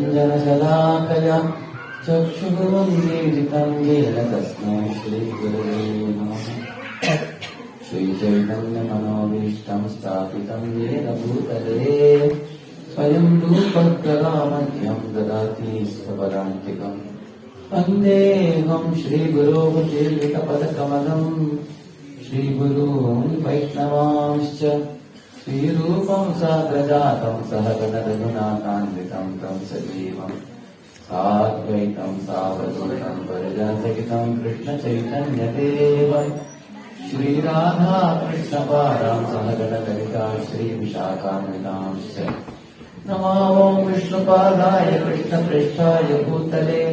ज्ञानाञ्जनशलाकया चक्षुरुन्मीलितं येन तस्मै श्रीगुरवे नमः। श्रीचैतन्यमनोभीष्टं स्थापितं येन भूतले स्वयं रूपकलामध्यं ददाति स्वपदान्तिकम्। वन्देऽहं श्रीगुरोः श्रीयुतपदकमलम् श्रीगुरून् वैष्णवांश्च श्रीरूपं साग्रजातं सहगणरघुनाथान्वितं तं सजीवम् साद्वैतं सावधूतं परिजनसहितं कृष्णचैतन्यदेवम् श्रीराधा कृष्णपादां सहगणललिता श्रीविशाखान्वितांश्च नमो विष्णुपादाय कृष्णप्रेष्ठाय भूतले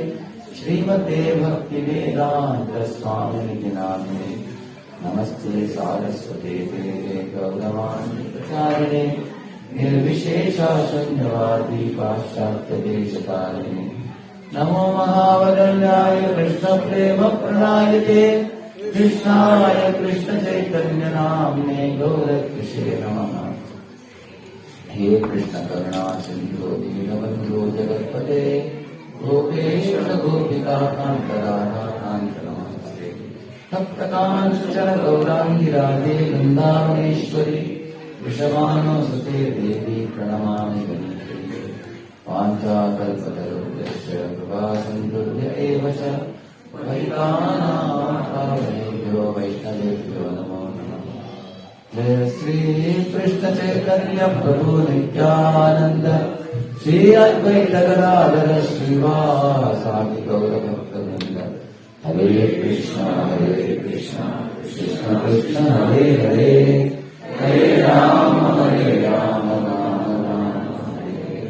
श्रीमते भक्तिवेदान्तस्वामिनिधि नामिने नमस्ते सारस्वते देवे गौरवाणी प्रचारिणे निर्विशेषशून्यवादी पाश्चात्यदेशकारिणे नमो महावदन्याय कृष्णप्रेमप्रदायते कृष्णाय कृष्णचैतन्यनाम्ने गौरकृष्णे नमः। हे कृष्ण करुणा सिन्धो दीनबन्धो जगत्पते गोपेश्वर गोपिकान्त राधाकान्त नमस्ते। भक्तकांचन गौरांगी राधे वृन्दावनेश्वरी वृषभानुसुते देवी प्रणमामि गणेश्वरी। वाञ्छाकल्पतरुभ्यश्च कृपासिन्धुभ्य एव च वैष्णवेभ्यो वैष्णवेभ्यो नमो नमः। जय श्री कृष्ण चैतन्य प्रभु नित्यानंद श्री अद्वैत गदाधर श्रीवासादि गौर भक्तवृंद। हरे कृष्ण कृष्ण कृष्ण हरे हरे हरे राम राम राम हरे हरे।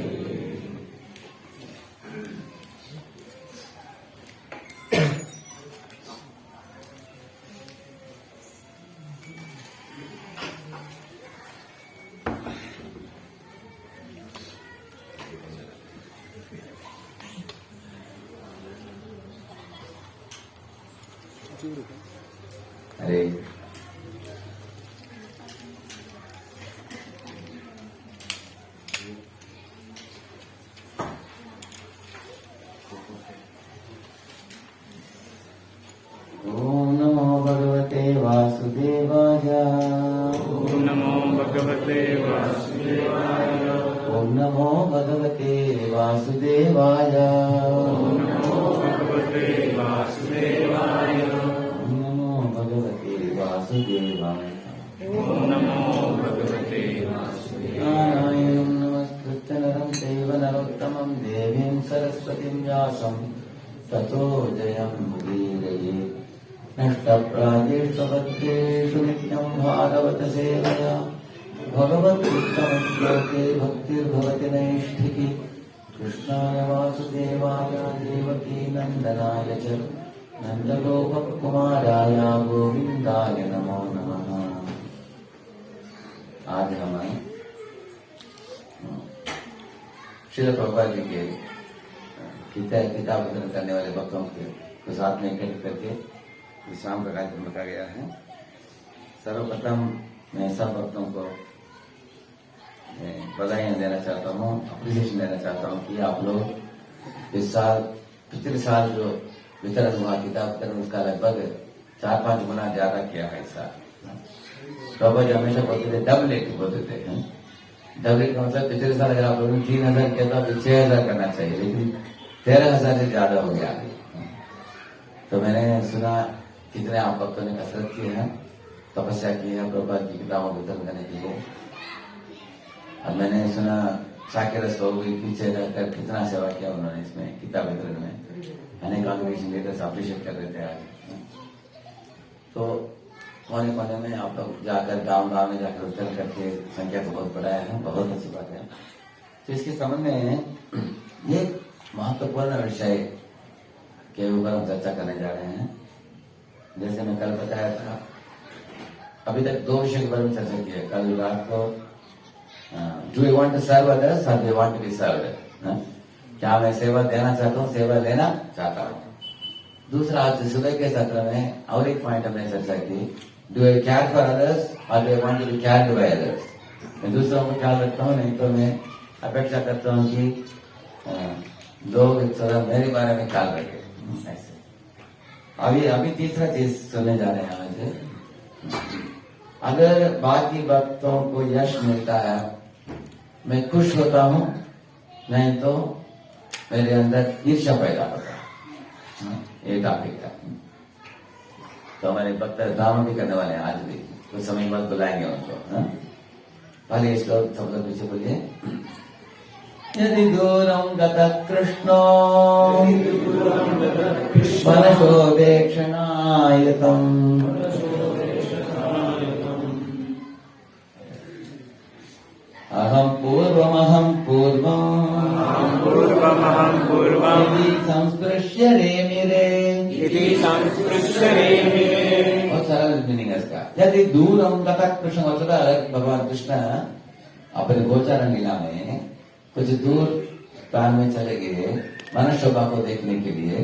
हरे ओम नमो भगवते वासुदेवाय। ओम नमो भगवते वासुदेवाय। ओम नमो भगवते वासुदेवाय। ओम नमो भगवते वासुदेवाय। ओम नमो भगवते वासुदेवाय। ओम नमो भगवते वासुदेवाय। नारायणं नमस्कृत्य नरं चैव नरोत्तमं देवीं सरस्वतीं व्यासं ततो जयमुदीरये। नष्टप्रायेष्वभद्रेषु नित्यं भागवत सेवया भगवत्कृष्णश्लोके भक्तिर्भवति नैष्ठिकी। कृष्णाय वासुदेवाय देवकी नन्दनाय च नन्दगोपकुमाराय गोविन्दाय नमो नमः। आज हम श्रील प्रभुपाद जी के किताब वितरण करने वाले भक्तों के साथ में इकट्ठे करके विश्राम का कार्यक्रम रखा गया है। सर्वप्रथम मैं सब भक्तों को बधाइयाँ देना चाहता हूँ, अप्रिसिएशन देना चाहता हूँ कि आप लोग इस साल पिछले साल जो वितरण हुआ किताब वितरण उसका लगभग 4-5 गुना ज्यादा किया है इस साल। प्रभु जी हमेशा बोलते थे डबलेट बोलते थे। डबलेट का मतलब पिछले साल अगर आप लोगों ने 3,000 किया तो 6,000 करना चाहिए, लेकिन 13,000 से ज्यादा हो गया। तो मैंने सुना कितने आप भक्तों ने कसरत की है, तपस्या की है प्रभुपाद की किताबों को वितरण करने के लिए। अब मैंने सुना साकेरस हो गई पीछे रहकर कितना सेवा किया उन्होंने इसमें किताब वितरण में। अनेक कॉन्ग्रेगेशन लीडर्स अप्रिशिएट कर रहे थे आज। तो कोने कोने में आप लोग जाकर गांव में जाकर वितरण करके संख्या को बहुत बढ़ाया है, बहुत अच्छी बात है। तो इसके संबंध में ये महत्वपूर्ण विषय के ऊपर हम चर्चा करने जा रहे हैं। जैसे मैं कल बताया था, अभी तक 2 विषयों के बारे में चर्चा की है। कल रात को do you want to serve others और they want to be served, क्या मैं सेवा देना चाहता हूँ, सेवा लेना चाहता हूँ। दूसरा आज सुबह के सत्र में और एक पॉइंट हमने चर्चा की, do I care for others और do I want to be cared by others. मैं दूसरों को ख्याल रखता हूँ, नहीं तो मैं अपेक्षा करता हूँ कि लोग थोड़ा मेरे बारे में ख्याल रखे ऐसे। अभी तीसरा चीज सुनने जा रहे हैं आज। अगर बाकी भक्तों को यश मिलता है मैं खुश होता हूं, नहीं तो मेरे अंदर ईर्ष्या पैदा होता है। ये टॉपिक है। तो हमारे भक्त ड्रामा भी करने वाले हैं आज भी, कुछ समय बाद बुलाएंगे उनको। पहले इस लोग सब लोग पीछे बोलिए। यदि दूरं गतः कृष्णो मनसोपेक्षणायतम् अहं पूर्वम् इति संस्पृश्य रेमिरे। बहुत सरल मीनिंग है इसका। यदि दूरं गतः कृष्ण मतलब भगवान कृष्ण अपने गोचारण लीला में कुछ दूर स्थान में चले गए मन शोभा को देखने के लिए।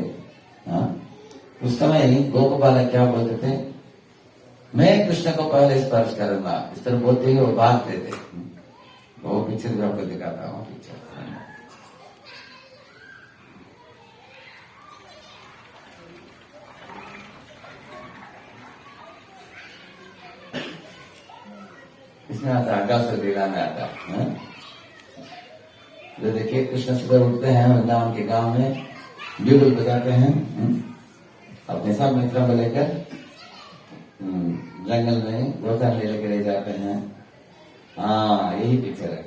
उस समय गोप बालक क्या बोलते थे, मैं कृष्ण को पहले स्पर्श करूंगा, इस तरह बोलते ही वो भागते थे। वो पिक्चर भी आपको दिखाता हूँ। पिक्चर इसमें आता है, अगासुर लीला में आता है। जो देखिए कृष्ण सुबह उठते हैं वृंदावन के गांव में, बिल्कुल बजाते हैं अपने सब मित्रों को लेकर जंगल में गोचारण ले लेकर जाते हैं। हाँ यही पिक्चर है।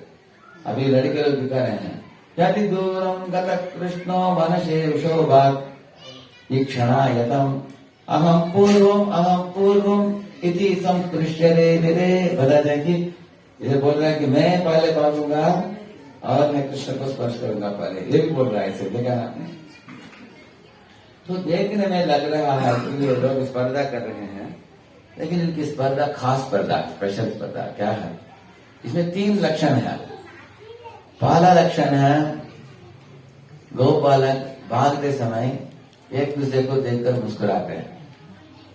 अभी लड़के लोग दिखा रहे हैं। यदि दूरम गतः कृष्णो मनसे शोभात् ईक्षणायतम् अहम पूर्वम इति संस्पृश्यते मेरे। बता दें कि ये बोल रहा है कि मैं पहले भागूंगा और मैं कृष्ण को स्पर्श करूंगा पहले, ये भी बोल रहा है। इसे देखा ना आपने? तो देखने में लग रहा है कि ये लोग स्पर्धा कर रहे हैं, लेकिन इनकी स्पर्धा खास स्पर्धा, स्पेशल स्पर्धा क्या है? इसमें 3 लक्षण है। पहला लक्षण है गोपालक भागते समय एक दूसरे को देखकर मुस्कुराते हैं,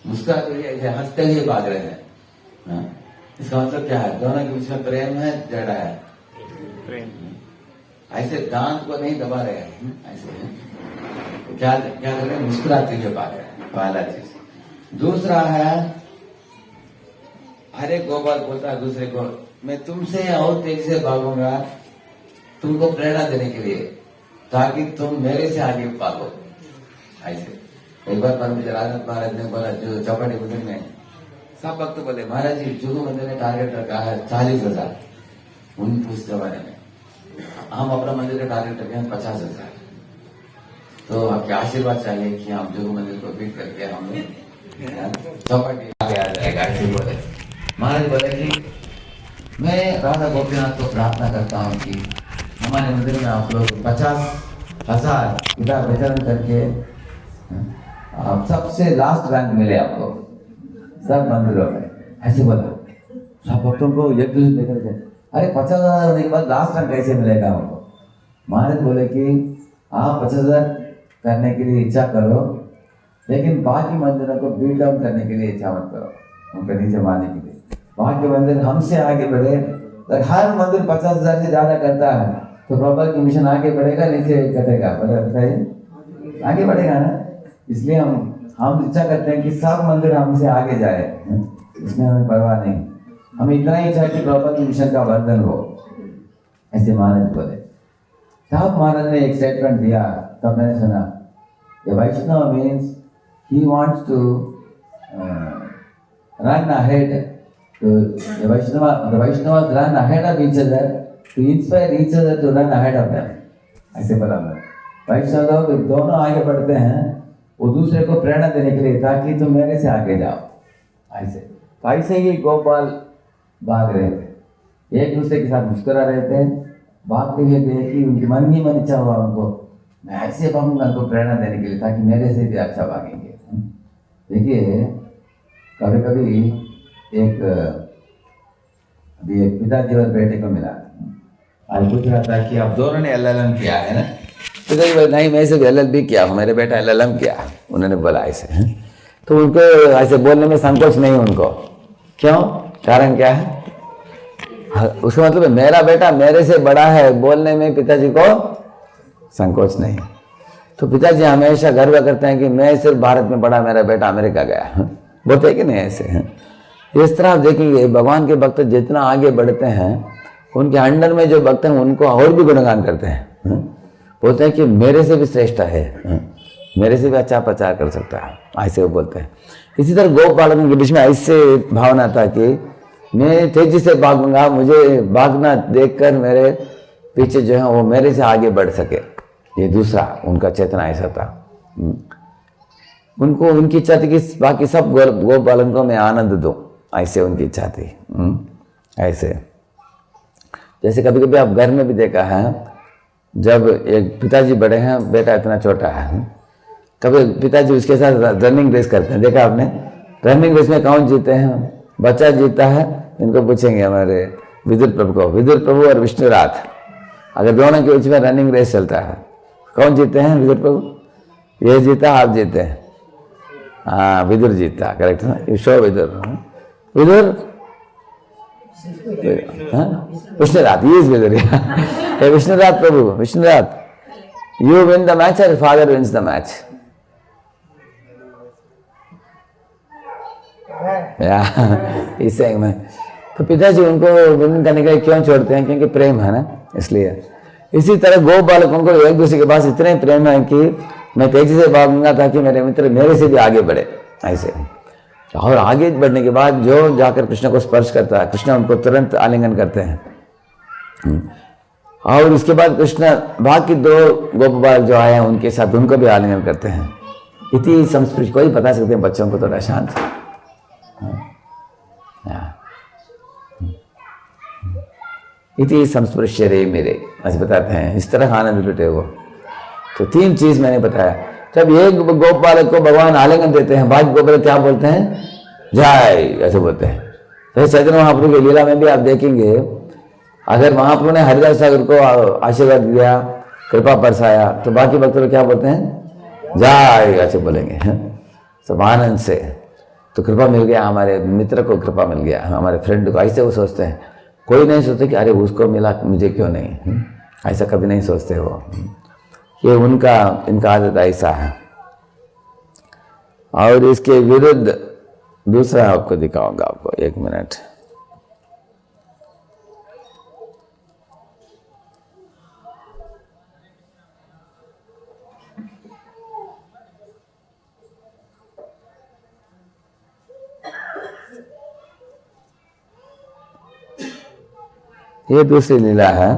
मुस्कुराते हुए हंसते हुए भाग रहे हैं। इसका मतलब क्या है? दोनों के बीच में प्रेम है, जड़ा है प्रेम। ऐसे दांत को नहीं दबा रहे हैं, ऐसे है। क्या कर रहे हैं? मुस्कुराते हुए भाग रहे हैं, पहला चीज। दूसरा है हरे गोपाल बोलता है दूसरे को, मैं तुमसे और तेजी से भागूंगा तुमको प्रेरणा देने के लिए, ताकि तुम मेरे से आगे भागो। ऐसे एक बार परम राजनाथ महाराज ने बोला, जो चौपाटी मंदिर में सब भक्त बोले, महाराज जी जुगू मंदिर ने टारगेट रखा है 40,000 उस जमाने में, हम अपना मंदिर का टारगेट रखे हैं 50,000। तो आपके आशीर्वाद चाहिए कि हम जुगू मंदिर को बीट करके हम चौपाटी आगे आ जाएगा। ऐसे बोले महाराज बोले कि मैं राधा गोपीनाथ को प्रार्थना करता हूँ कि हमारे मंदिर में आप लोग 50,000 किताब वितरण करके आप सबसे लास्ट रैंक मिले आपको सब मंदिरों में। ऐसे बोला सब भक्तों को एक दूसरे लेकर के, अरे 50,000 होने के बाद लास्ट रैंक कैसे मिलेगा हमको? महाराज बोले कि आप 50,000 करने के लिए इच्छा करो, लेकिन बाकी मंदिरों को बीट डाउन करने के लिए इच्छा मत करो, उनके नीचे मारने के लिए। बाकी मंदिर हमसे आगे बढ़े, अगर हर मंदिर 50,000 से ज्यादा करता है तो प्रॉपर की मिशन आगे बढ़ेगा, नीचे घटेगा, बताइए आगे बढ़ेगा ना। इसलिए हम इच्छा करते हैं कि सब मंदिर हमसे आगे जाए, इसमें हमें परवाह नहीं, हमें इतना ही चाहिए कि प्रॉपर की मिशन का वर्धन हो। ऐसे महाराज बोले। तब महाराज ने एक स्टेटमेंट दिया, तब मैंने सुना, Vaishnav means he wants to run ahead, the Vaishnavas run ahead of each other to inspire each other to run ahead of them। ऐसे बोला मैं, वैष्णव लोग दोनों आगे बढ़ते हैं वो दूसरे को प्रेरणा देने के लिए, ताकि तुम मेरे से आगे जाओ। ऐसे तो ऐसे ही गोपाल भाग रहे थे, एक दूसरे के साथ मुस्कुरा रहे थे, भागते हुए देख कि उनकी मन ही मन इच्छा हुआ उनको, मैं ऐसे भागूंगा उनको प्रेरणा देने के लिए, ताकि मेरे से भी अच्छा भागेंगे। देखिए कभी कभी एक पिताजी और बेटे को मिला, आज पूछ रहा था कि आप दोनों ने LLM किया है ना? पिताजी बोले नहीं, मैं सिर्फ LLB किया हूँ, मेरे बेटा LLM किया। उन्होंने बोला ऐसे, तो उनको ऐसे बोलने में संकोच नहीं उनको। क्यों? कारण क्या है? उसका मतलब मेरा बेटा मेरे से बड़ा है, बोलने में पिताजी को संकोच नहीं। तो पिताजी हमेशा गर्व करते हैं कि मैं सिर्फ भारत में पढ़ा, मेरा बेटा अमेरिका गया, बोलते हैं कि नहीं ऐसे। इस तरह आप देखेंगे भगवान के भक्त जितना आगे बढ़ते हैं उनके अंडर में जो भक्त हैं उनको और भी गुणगान करते हैं, बोलते हैं कि मेरे से भी श्रेष्ठ है, मेरे से भी अच्छा प्रचार कर सकता है, ऐसे वो बोलते हैं। इसी तरह गोप बालकों के बीच में ऐसे भावना था कि मैं तेजी से भागूंगा, मुझे भागना देखकर मेरे पीछे जो है वो मेरे से आगे बढ़ सके, ये दूसरा उनका चेतना ऐसा था। उनको उनकी इच्छा थी कि बाकी सब गोप बालकों में आनंद दूं, ऐसे उनकी इच्छा थी। ऐसे जैसे कभी कभी आप घर में भी देखा है, जब एक पिताजी बड़े हैं, बेटा इतना छोटा है, कभी पिताजी उसके साथ रनिंग रेस करते हैं, देखा आपने? रनिंग रेस में कौन जीते हैं? बच्चा जीतता है। इनको पूछेंगे हमारे विदुर प्रभु को, विदुर प्रभु और विष्णुराथ, अगर दोनों के बीच में रनिंग रेस चलता है, कौन जीते हैं? विदुर प्रभु। ये जीता, आप जीते हैं? हाँ, विदुर जीता, करेक्ट ना? You show Vidur. Vidur, Vishnurath, he is Vidur. हे Vishnurath Prabhu, Vishnurath, you win the match or father wins the match? इस में तो पिताजी उनको विन करने के लिए क्यों छोड़ते हैं? क्योंकि प्रेम है ना, इसलिए। इसी तरह गोप बालकों को एक दूसरे के पास इतने प्रेम है कि मैं तेजी से भागूंगा ताकि मेरे मित्र मेरे से भी आगे बढ़े, ऐसे। और आगे बढ़ने के बाद जो जाकर कृष्ण को स्पर्श करता है, कृष्ण उनको तुरंत आलिंगन करते हैं। और इसके बाद कृष्ण बाकी दो गोप बालक जो आए हैं उनके साथ उनको भी आलिंगन करते हैं। इति संस्पृश्य, कोई बता सकते हैं बच्चों को थोड़ा शांत, इति संस्पृश्य रे मेरे, ऐसे बताते हैं, इस तरह आनंद लुटे वो। तो तीन चीज मैंने बताया। जब एक गोप बालक को भगवान आलिंगन देते हैं, बाकी गोप बालक क्या बोलते हैं? जय, ऐसे बोलते हैं। तो चैतन्य महाप्रभु की लीला में भी आप देखेंगे, अगर महाप्रभु ने हरिदास ठाकुर को आशीर्वाद दिया, कृपा बरसाया, तो बाकी भक्त लोग क्या बोलते हैं? जय, ऐसे बोलेंगे सब आनंद से। तो कृपा मिल गया, हमारे मित्र को कृपा मिल गया, हमारे फ्रेंड को, ऐसे वो सोचते हैं। कोई नहीं सोचते कि अरे उसको मिला मुझे क्यों नहीं, ऐसा कभी नहीं सोचते वो। ये इनका आदत ऐसा है। और इसके विरुद्ध दूसरा आपको दिखाऊंगा, आपको 1 मिनट। ये दूसरी लीला है।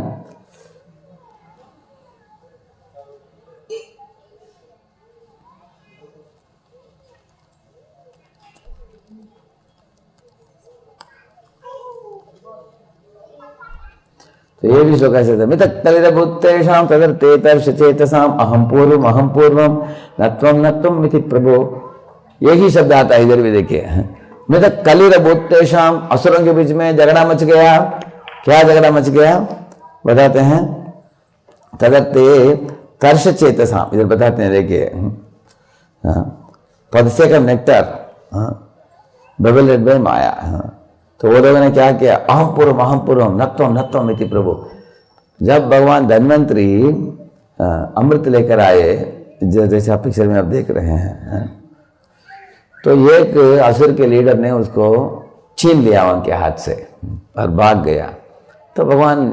तो ये भी श्लोक ऐसे थे, मितक तलिरभूतेषां तदर्थेतर्ष चेतसाम अहम पूर्वम नत्वम मिति प्रभो। यही शब्द आता है इधर भी देखिए। मितक कलिरभूतेषां, असुरों के बीच में झगड़ा मच गया। क्या झगड़ा मच गया बताते हैं? तदर्थे तर्ष चेतसाम, इधर बताते हैं देखिए, पदसे का नेक्टर बबल बाय माया। तो वो लोगों ने क्या किया? अहम पूर्वम नत्वम इति प्रभु। जब भगवान धन्वंतरी अमृत लेकर आए, जैसे आप पिक्चर में आप देख रहे हैं, तो एक असुर के लीडर ने उसको छीन लिया उनके हाथ से और भाग गया। तो भगवान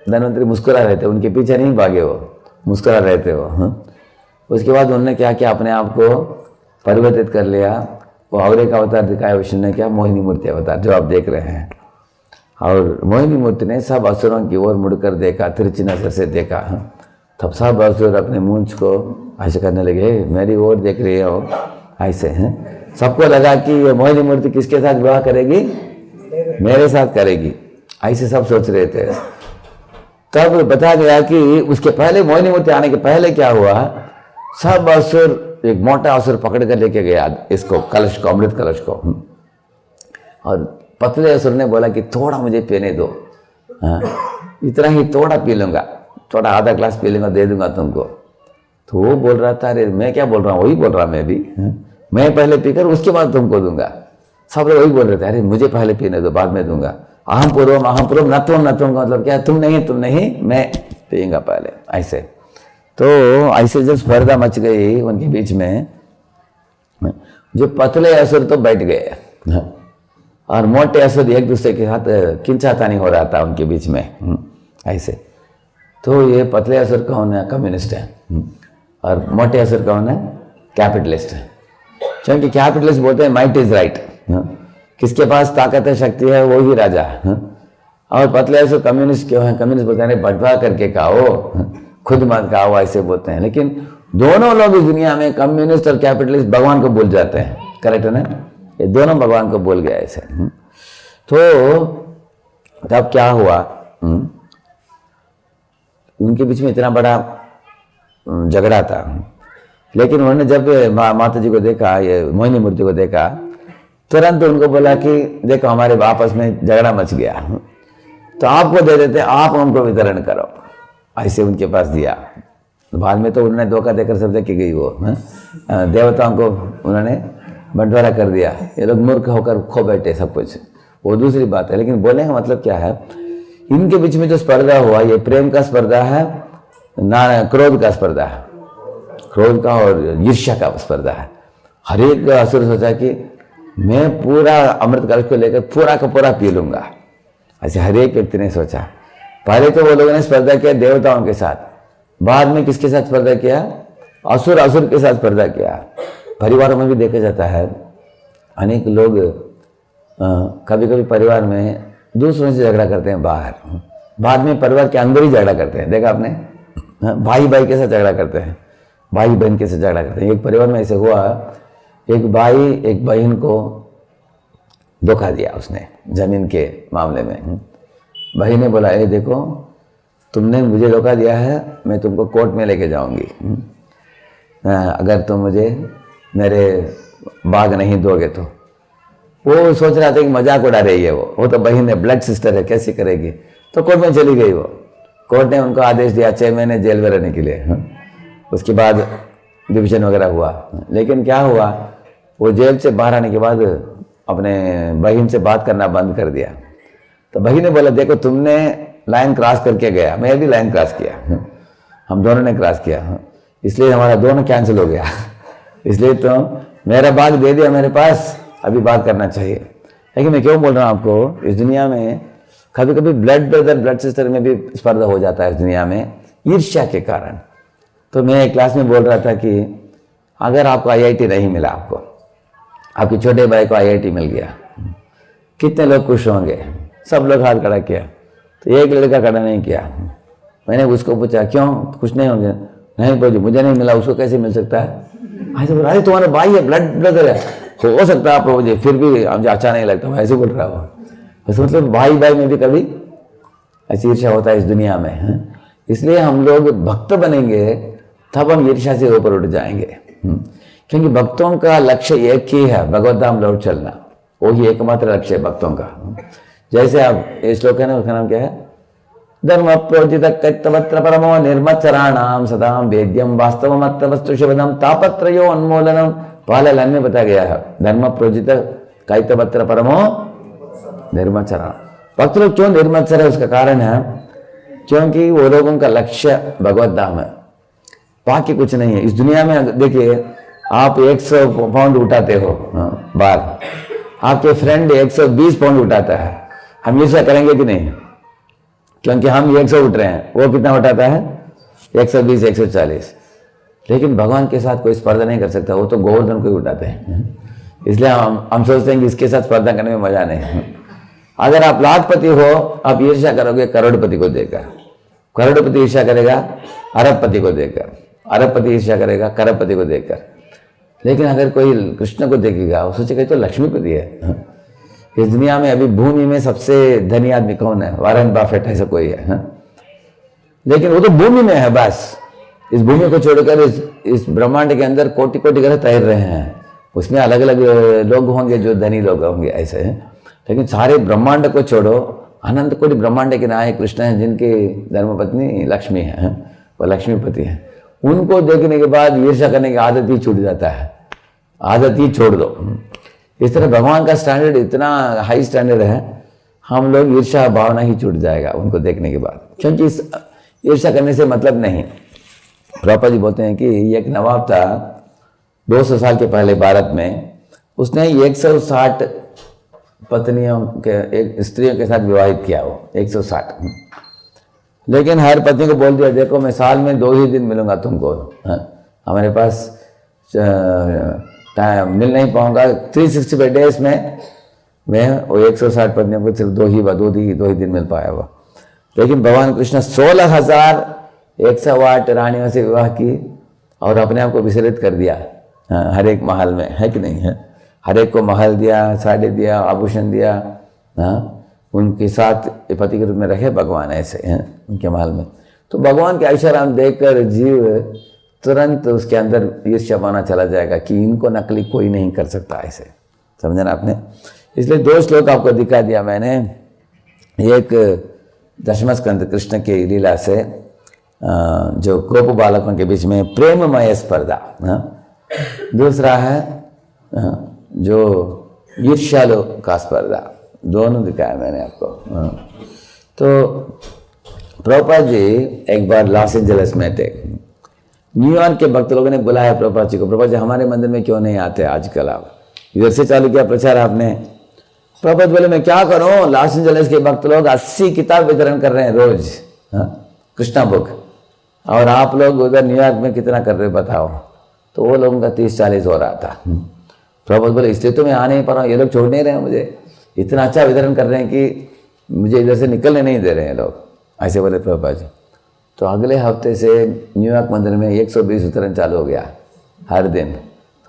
धन्वंतरी मुस्कुरा रहे थे, उनके पीछे नहीं भागे, वो मुस्कुरा रहे थे वो। उसके बाद उन्होंने क्या किया? अपने आप को परिवर्तित कर लिया। वो और एक अवतार दिखाया विष्णु ने, क्या? मोहिनी मूर्ति अवतार, जो आप देख रहे हैं। और मोहिनी मूर्ति ने सब असुरों की ओर मुड़कर देखा, तिरछी नजर से देखा। तब सब असुर अपने मूंछ को ऐसे करने लगे, मेरी ओर देख रही हो, ऐसे हैं। सबको लगा कि ये मोहिनी मूर्ति किसके साथ विवाह करेगी? मेरे साथ करेगी, ऐसे सब सोच रहे थे। तब बता गया कि उसके पहले, मोहिनी मूर्ति आने के पहले क्या हुआ? सब असुर, एक मोटा असुर पकड़ कर लेके गया इसको, कलश को, अमृत कलश को। और पतले असुर ने बोला कि थोड़ा मुझे पीने दो, इतना ही थोड़ा पी लूंगा, थोड़ा आधा ग्लास पी लूंगा, दे दूंगा तुमको। तो वो बोल रहा था, अरे मैं क्या बोल रहा हूँ, वही बोल रहा मैं भी, मैं पहले पीकर उसके बाद तुमको दूंगा। सब लोग वही बोल रहे थे, अरे मुझे पहले पीने दो, बाद में दूंगा। अहम पूर्वम नत्वम का मतलब क्या? तुम नहीं, मैं पिएगा पहले, ऐसे। तो ऐसे जब स्पर्धा मच गई उनके बीच में, जो पतले असुर तो बैठ गए और मोटे असुर एक दूसरे के साथ खींचातानी हो रहा था उनके बीच में ऐसे। तो ये पतले असुर कौन है? कम्युनिस्ट है। और मोटे असुर कौन है? कैपिटलिस्ट है। क्योंकि कैपिटलिस्ट बोलते हैं माइट इज राइट, किसके पास ताकत है, शक्ति है, वो ही राजा है। और पतले असुर कम्युनिस्ट क्यों है? कम्युनिस्ट बोलते हैं बंटवारा करके खाओ, खुद मत खाओ, ऐसे बोलते हैं। लेकिन दोनों लोग इस दुनिया में, कम्युनिस्ट और कैपिटलिस्ट, भगवान को भूल जाते हैं। करेक्ट है ना? ये दोनों भगवान को भूल गया ऐसे। तो तब क्या हुआ, उनके बीच में इतना बड़ा झगड़ा था। लेकिन उन्होंने जब माता जी को देखा, ये मोहिनी मूर्ति को देखा, तुरंत उनको बोला कि देखो हमारे आपस में झगड़ा मच गया, तो आपको दे देते, आप हमको वितरण करो। ऐसे उनके पास दिया। बाद में तो उन्होंने धोखा देकर सब देखी गई, वो देवताओं को उन्होंने बंटवारा कर दिया। ये लोग मूर्ख होकर खो बैठे सब कुछ, वो दूसरी बात है। लेकिन बोलने का मतलब क्या है, इनके बीच में जो स्पर्धा हुआ, ये प्रेम का स्पर्धा है ना, क्रोध का स्पर्धा है, क्रोध का और ईर्ष्या का स्पर्धा है। हर एक असुर सोचा कि मैं पूरा अमृत कलश को लेकर पूरा का पूरा पी लूंगा, ऐसे हर एक व्यक्ति ने सोचा। पहले तो वो लोगों ने स्पर्धा किया देवताओं के साथ, बाद में किसके साथ स्पर्धा किया? असुर के साथ स्पर्धा किया। परिवारों में भी देखा जाता है, अनेक लोग कभी कभी परिवार में दूसरों से झगड़ा करते हैं बाहर, बाद में परिवार के अंदर ही झगड़ा करते हैं। देखा आपने? भाई भाई के साथ झगड़ा करते हैं, भाई बहन के साथ झगड़ा करते हैं। एक परिवार में ऐसे हुआ, एक भाई एक बहन को धोखा दिया उसने जमीन के मामले में। भाई ने बोला, देखो तुमने मुझे धोखा दिया है, मैं तुमको कोर्ट में लेके जाऊंगी, अगर तुम मुझे मेरे बाग नहीं दोगे तो। वो सोच रहा था कि मजाक उड़ा रही है वो तो बहन है, ब्लड सिस्टर है, कैसे करेगी। तो कोर्ट में चली गई वो। कोर्ट ने उनको आदेश दिया 6 महीने जेल में रहने के लिए। उसके बाद डिवीजन वगैरह हुआ। लेकिन क्या हुआ, वो जेल से बाहर आने के बाद अपने बहन से बात करना बंद कर दिया। तो बहन ने बोला, देखो तुमने लाइन क्रॉस करके गया, मैं भी लाइन क्रॉस किया, हम दोनों ने क्रॉस किया, इसलिए हमारा दोनों कैंसिल हो गया। इसलिए तो मेरा बाग दे दिया मेरे पास, अभी बात करना चाहिए। लेकिन मैं क्यों बोल रहा हूँ आपको, इस दुनिया में कभी कभी ब्लड ब्रदर ब्लड सिस्टर में भी स्पर्धा हो जाता है इस दुनिया में, ईर्ष्या के कारण। तो मैं एक क्लास में बोल रहा था कि अगर आपको IIT नहीं मिला, आपके छोटे भाई को IIT मिल गया, कितने लोग खुश होंगे? सब लोग हाथ खड़ा किया। तो एक लड़का खड़ा नहीं किया। मैंने उसको पूछा, क्यों खुश नहीं होंगे? नहीं बोलिए, मुझे नहीं मिला, उसको कैसे मिल सकता है? ऐसे बोल रहा है, तुम्हारा भाई है, ब्लड ब्रदर है, हो सकता है आप मुझे, फिर भी मुझे अच्छा नहीं लगता, ऐसे बोल रहा हो। बस मतलब भाई भाई में भी कभी ऐसी ईर्ष्या होता है इस दुनिया में। इसलिए हम लोग भक्त बनेंगे तब हम ईर्ष्या से ऊपर उठ जाएंगे, क्योंकि भक्तों का लक्ष्य एक ही है, भगवत धाम लौट चलना। वो ही एकमात्र लक्ष्य है भक्तों का। जैसे आप ये श्लोक है ना, उसका नाम क्या है? धर्म प्रोजित कैतवत्र परमो निर्मत्सराणाम सदाम वेद्यम वास्तवमत्त वस्तु शिवदम तापत्रयो उन्मूलनम। पहले लाइन में बताया गया है, धर्म प्रोजित कैतवत्र परमो निर्मत्सराणाम। भक्त लोग क्यों निर्मत्सर है? उसका कारण है क्योंकि वो लोगों का लक्ष्य भगवत धाम है, बाकी कुछ नहीं है इस दुनिया में। देखिए, आप 100 पाउंड उठाते हो बार, आपके फ्रेंड 120 पाउंड उठाता है, हम ईर्ष्या करेंगे कि नहीं? क्योंकि हम 100 उठ रहे हैं, वो कितना उठाता है? 120 140। लेकिन भगवान के साथ कोई स्पर्धा नहीं कर सकता, वो तो गोवर्धन को ही उठाते हैं। इसलिए हम सोचते हैं कि इसके साथ स्पर्धा करने में मजा नहीं। अगर आप लाखपति हो, आप ईर्ष्या करोगे करोड़पति को देकर, करोड़पति ईर्ष्या करेगा अरबपति को देकर, अरबपति ईर्ष्या करेगा करोड़पति को देकर। लेकिन अगर कोई कृष्ण को देखेगा, वो सोचेगा तो लक्ष्मीपति है। इस दुनिया में अभी भूमि में सबसे धनी आदमी कौन है? वॉरेन बफेट ऐसा कोई है, लेकिन वो तो भूमि में है बस। इस भूमि को छोड़कर इस ब्रह्मांड के अंदर कोटि कोटि ग्रह तैर रहे हैं, उसमें अलग अलग लोग होंगे जो धनी लोग होंगे ऐसे। लेकिन सारे ब्रह्मांड को छोड़ो, अनंत कोटि ब्रह्मांड के नायक कृष्ण हैं, जिनकी धर्मपत्नी लक्ष्मी है, वो लक्ष्मीपति है। उनको देखने के बाद ईर्ष्या करने की आदत ही छूट जाता है, आदत ही छोड़ दो। इस तरह भगवान का स्टैंडर्ड इतना हाई स्टैंडर्ड है, हम लोग ईर्ष्या भावना ही छूट जाएगा उनको देखने के बाद, क्योंकि इस ईर्ष्या करने से मतलब नहीं। प्रभुपाद जी बोलते हैं कि एक नवाब था 200 साल के पहले भारत में, उसने 160 पत्नियों के, एक स्त्रियों के साथ विवाहित किया, वो 160। लेकिन हर पत्नी को बोल दिया, देखो मैं साल में 2 ही दिन मिलूंगा तुमको, हमारे पास टाइम मिल नहीं पाऊंगा, 365 डेज में मैं वो 160 पत्नियों को सिर्फ 2 ही दिन मिल पाया हुआ। लेकिन भगवान कृष्ण 16,108 रानियों से विवाह की और अपने आप को विचलित कर दिया हर एक महल में, है कि नहीं है? हर एक को महल दिया, साड़ी दिया, आभूषण दिया, उनके साथ पति के रूप में रखे भगवान ऐसे हैं उनके महल में। तो भगवान के ऐश्वर्य देखकर जीव तुरंत उसके अंदर ईर्ष्या बना चला जाएगा कि इनको नकली कोई नहीं कर सकता, ऐसे समझा ना आपने। इसलिए 2 श्लोक आपको दिखा दिया मैंने, एक दशम स्कंद कृष्ण की लीला से जो गोप बालकों के बीच में प्रेममय स्पर्धा, दूसरा है जो ईर्ष्यालु का स्पर्धा, दोनों दिखाया मैंने आपको। तो प्रभुपाद जी एक बार लॉस एंजलिस में थे, न्यूयॉर्क के भक्त लोगों ने बुलाया प्रभुपाद जी को, प्रभुपाद जी हमारे मंदिर में क्यों नहीं आते आजकल, आप इधर से चालू किया प्रचार आपने। प्रभुपाद बोले मैं क्या करूं, लॉस एंजलिस के भक्त लोग 80 किताब वितरण कर रहे हैं रोज, कृष्णा बुक, और आप लोग उधर न्यूयॉर्क में कितना कर रहे बताओ। तो वो लोगों का 30-40 हो रहा था। प्रभुपाद बोले इसलिए तो मैं आ नहीं पा रहा हूँ, ये लोग छोड़ नहीं रहे हैं मुझे, इतना अच्छा वितरण कर रहे हैं कि मुझे इधर से निकलने नहीं दे रहे हैं लोग, ऐसे बोले प्रभुपाद जी। तो अगले हफ्ते से न्यूयॉर्क मंदिर में 120 वितरण चालू हो गया हर दिन। तो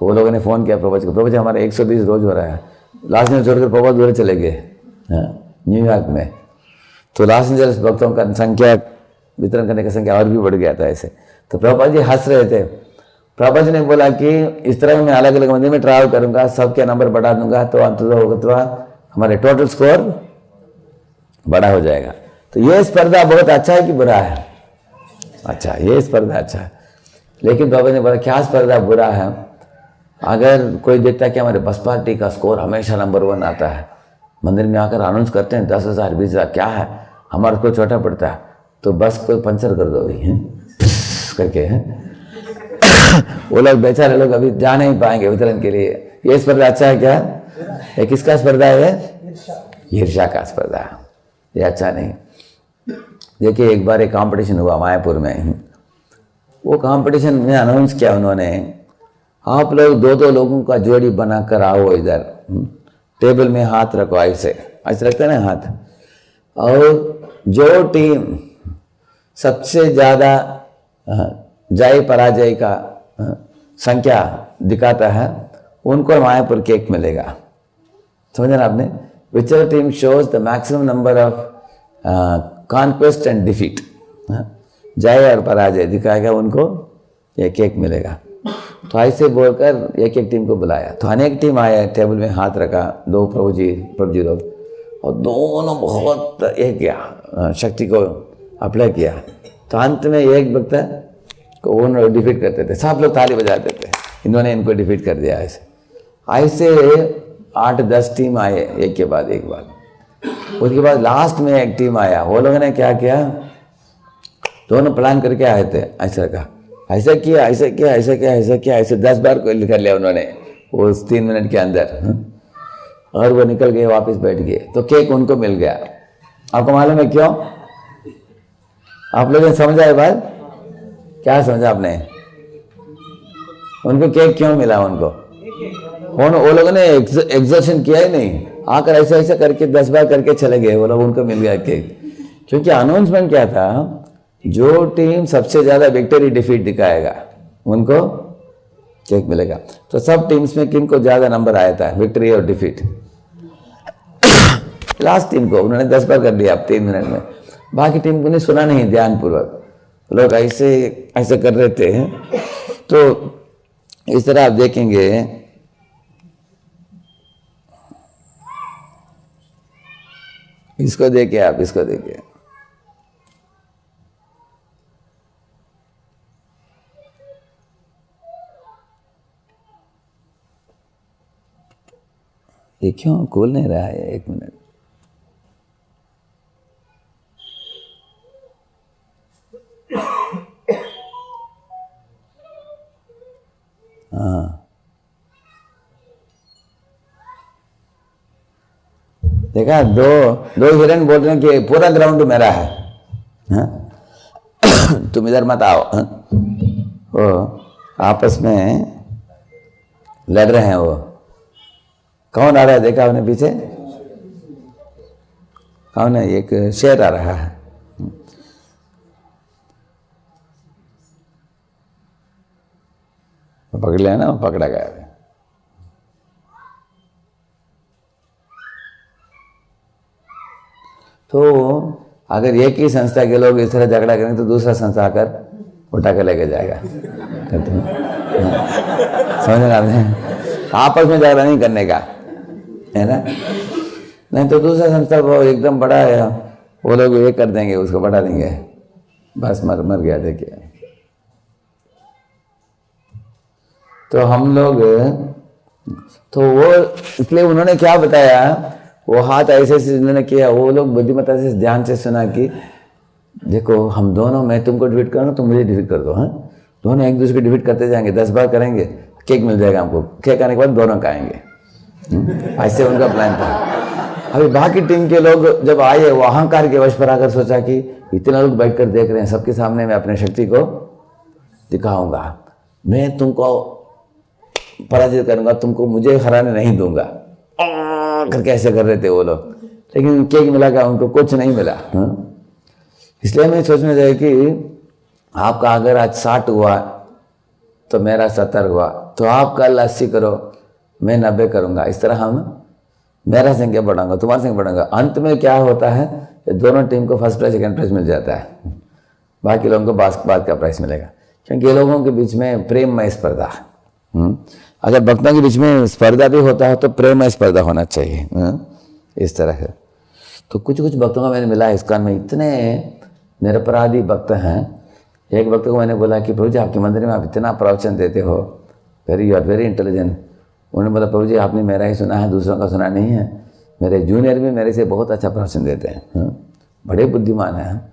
वो लोगों ने फ़ोन किया प्रभुपाद जी को, प्रभुपाद जी हमारा 120 रोज हो रहा है। लास्ट में छोड़कर प्रभुपाद दूर चले गए न्यूयॉर्क में। तो लॉस एंजलिस भक्तों का संख्या, वितरण करने की संख्या और भी बढ़ गया था ऐसे। तो प्रभुपाद जी हंस रहे थे। प्रभुपाद जी ने बोला कि इस तरह मैं अलग अलग मंदिर में ट्रैवल करूंगा, सबके नंबर बढ़ा दूंगा, तो अंततः हमारे टोटल स्कोर बड़ा हो जाएगा। तो ये स्पर्धा बहुत अच्छा है कि बुरा है? अच्छा, ये स्पर्धा अच्छा है। लेकिन बाबा ने बोला क्या स्पर्धा बुरा है? अगर कोई देखता है कि हमारे बस पार्टी का स्कोर हमेशा नंबर 1 आता है, मंदिर में आकर अनाउंस करते हैं 10,000 20,000 क्या है, हमारा स्कोर छोटा पड़ता है, तो बस को पंचर कर दो अभी करके वो लोग बेचारे लोग अभी जा नहीं पाएंगे वितरण के लिए। ये स्पर्धा अच्छा है क्या? ये किसका स्पर्धा है? ईर्ष्या का स्पर्धा। ये अच्छा नहीं। देखिए एक बार एक कंपटीशन हुआ मायापुर में, वो कंपटीशन में अनाउंस किया उन्होंने, आप लोग 2-2 लोगों का जोड़ी बनाकर आओ इधर, टेबल में हाथ रखो, ऐसे ऐसे रखते हैं ना हाथ, और जो टीम सबसे ज़्यादा जय पराजय का संख्या दिखाता है उनको मायापुर केक मिलेगा। समझे ना आपने? विचर team shows the maximum number of conquest and defeat, जय और पराजय दिखाएगा, उनको ये केक मिलेगा। तो ऐसे बोलकर एक एक टीम को बुलाया। तो अनेक टीम आया, टेबल में हाथ रखा, 2 प्रभु जी लोग, और दोनों बहुत एक किया, शक्ति को अप्लाई किया। तो अंत में एक भक्त को वो डिफीट करते थे, सब लोग ताली बजाते थे, इन्होंने इनको डिफीट कर दिया। ऐसे ऐसे 8-10 टीम आए एक के बाद एक बार। उसके बाद लास्ट में एक टीम आया, वो लोगों ने क्या किया, दोनों प्लान करके आए थे, ऐसा कहा, ऐसा किया, ऐसा किया, ऐसा किया, ऐसा किया, ऐसे 10 बार को कर लिया उन्होंने उस 3 मिनट के अंदर, और वो निकल गए, वापस बैठ गए। तो केक उनको मिल गया। आपको मालूम है क्यों? आप लोगों ने समझा है बात? क्या समझा आपने? उनको केक क्यों मिला? उनको वो लोगों ने एग्जर्शन किया ही नहीं, आकर ऐसे ऐसे करके 10 बार करके चले गए वो लोग, उनको मिल गया केक। क्योंकि अनाउंसमेंट क्या था, जो टीम सबसे ज्यादा विक्ट्री डिफीट दिखाएगा उनको केक मिलेगा। तो सब टीम्स में किनको ज्यादा नंबर आया था, विक्ट्री और डिफीट? लास्ट टीम को उन्होंने 10 बार कर दिया 3 मिनट में। बाकी टीम को नहीं सुना नहीं ध्यानपूर्वक, लोग ऐसे ऐसे कर रहे थे। तो इस तरह आप देखेंगे, इसको देखिए आप, इसको देखिए, ये क्यों खोल नहीं रहा है? 1 मिनट, देखा, दो हिरन बोल रहे हैं कि पूरा ग्राउंड मेरा है, हाँ? तुम इधर मत आओ, हाँ? वो आपस में लड़ रहे हैं। वो कौन आ रहा है देखा आपने पीछे? कौन है? एक शेर आ रहा है। पकड़ लिया ना, पकड़ा गया। तो अगर एक ही संस्था के लोग इस तरह झगड़ा करेंगे तो दूसरा संस्था आकर उठा कर लेके जाएगा। कहते हैं, समझ में आते हैं? आपस में झगड़ा नहीं करने का है ना, नहीं तो दूसरा संस्था वो एकदम बड़ा है, वो लोग ये कर देंगे, उसको बढ़ा देंगे, बस मर गया। देखिए, तो हम लोग, तो वो इसलिए उन्होंने क्या बताया, वो हाथ ऐसे से उन्होंने किया, वो लोग बुद्धिमत्ता से ध्यान से सुना कि देखो हम दोनों, मैं तुमको डिफीट करूँ तुम मुझे डिफीट कर दो, हाँ? दोनों एक दूसरे को डिफीट करते जाएंगे, 10 बार करेंगे, केक मिल जाएगा हमको, केक आने के बाद दोनों खाएंगे। ऐसे उनका प्लान था। अभी बाकी टीम के लोग जब आए, वो अहंकार के वश पर आकर सोचा कि इतने लोग बैठकर देख रहे हैं, सबके सामने मैं अपने शक्ति को दिखाऊंगा, मैं तुमको पराजित करूंगा, तुमको मुझे हराने नहीं दूंगा, करके ऐसे कर रहे थे वो लोग। लेकिन केक मिला क्या? उनको कुछ नहीं मिला, हाँ? इसलिए मैं सोचना चाहिए कि आपका अगर आज 60 हुआ तो मेरा 70 हुआ, तो आप कल 80 करो, मैं 90 करूंगा। इस तरह हम, मेरा संख्या बढ़ाऊंगा, तुम्हारा संख्या बढ़ाऊंगा। अंत में क्या होता है, दोनों टीम को फर्स्ट प्राइज सेकंड प्राइज मिल जाता है, बाकी लोगों को बाद का प्राइज मिलेगा, क्योंकि ये लोगों के बीच में प्रेममय स्पर्धा। अगर भक्तों के बीच में स्पर्धा भी होता है तो प्रेममय स्पर्धा होना चाहिए, इस तरह है। तो कुछ भक्तों का मैंने मिला इस्कॉन में, इतने निरपराधी भक्त हैं। एक भक्त को मैंने बोला कि प्रभु जी आपके मंदिर में आप इतना प्रवचन देते हो, यू आर वेरी इंटेलिजेंट। उन्होंने बोला प्रभु जी आपने मेरा ही सुना है, दूसरों का सुना नहीं है, मेरे जूनियर भी मेरे से बहुत अच्छा प्रवचन देते हैं, बड़े बुद्धिमान हैं।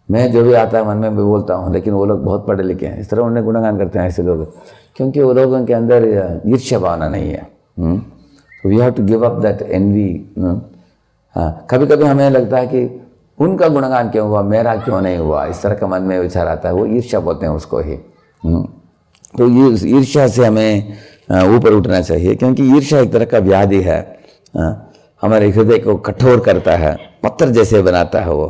मैं जो भी आता है मन में भी बोलता हूँ, लेकिन वो लोग बहुत पढ़े लिखे हैं। इस तरह उन्हें गुणगान करते हैं ऐसे लोग, क्योंकि वो लोगों के अंदर ईर्ष्या भावना नहीं है। We have to give up that envy. हाँ, कभी कभी हमें लगता है कि उनका गुणगान क्यों हुआ, मेरा क्यों नहीं हुआ, इस तरह का मन में विचार आता है, वो ईर्ष्या बोलते हैं उसको ही। तो ये ईर्ष्या से हमें ऊपर उठना चाहिए, क्योंकि ईर्ष्या एक तरह का व्याधि है, हमारे हृदय को कठोर करता है, पत्थर जैसे बनाता है वो,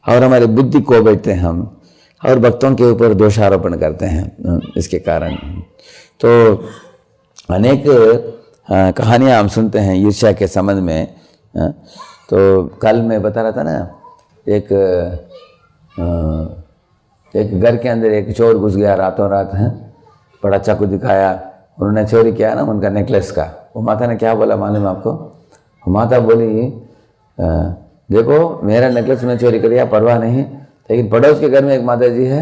और हमारी बुद्धि को बैठते हैं हम, और भक्तों के ऊपर दोषारोपण करते हैं इसके कारण। तो अनेक कहानियाँ हम सुनते हैं ईर्ष्या के संबंध में। तो कल मैं बता रहा था ना, एक घर के अंदर एक चोर घुस गया रातों रात, है बड़ा चाकू दिखाया, उन्होंने चोरी किया ना उनका नेकलेस का। वो माता ने क्या बोला मालूम आपको? माता बोली देखो मेरा नेकलेस में चोरी करिया परवाह नहीं, लेकिन पड़ोस के घर में एक माता जी है,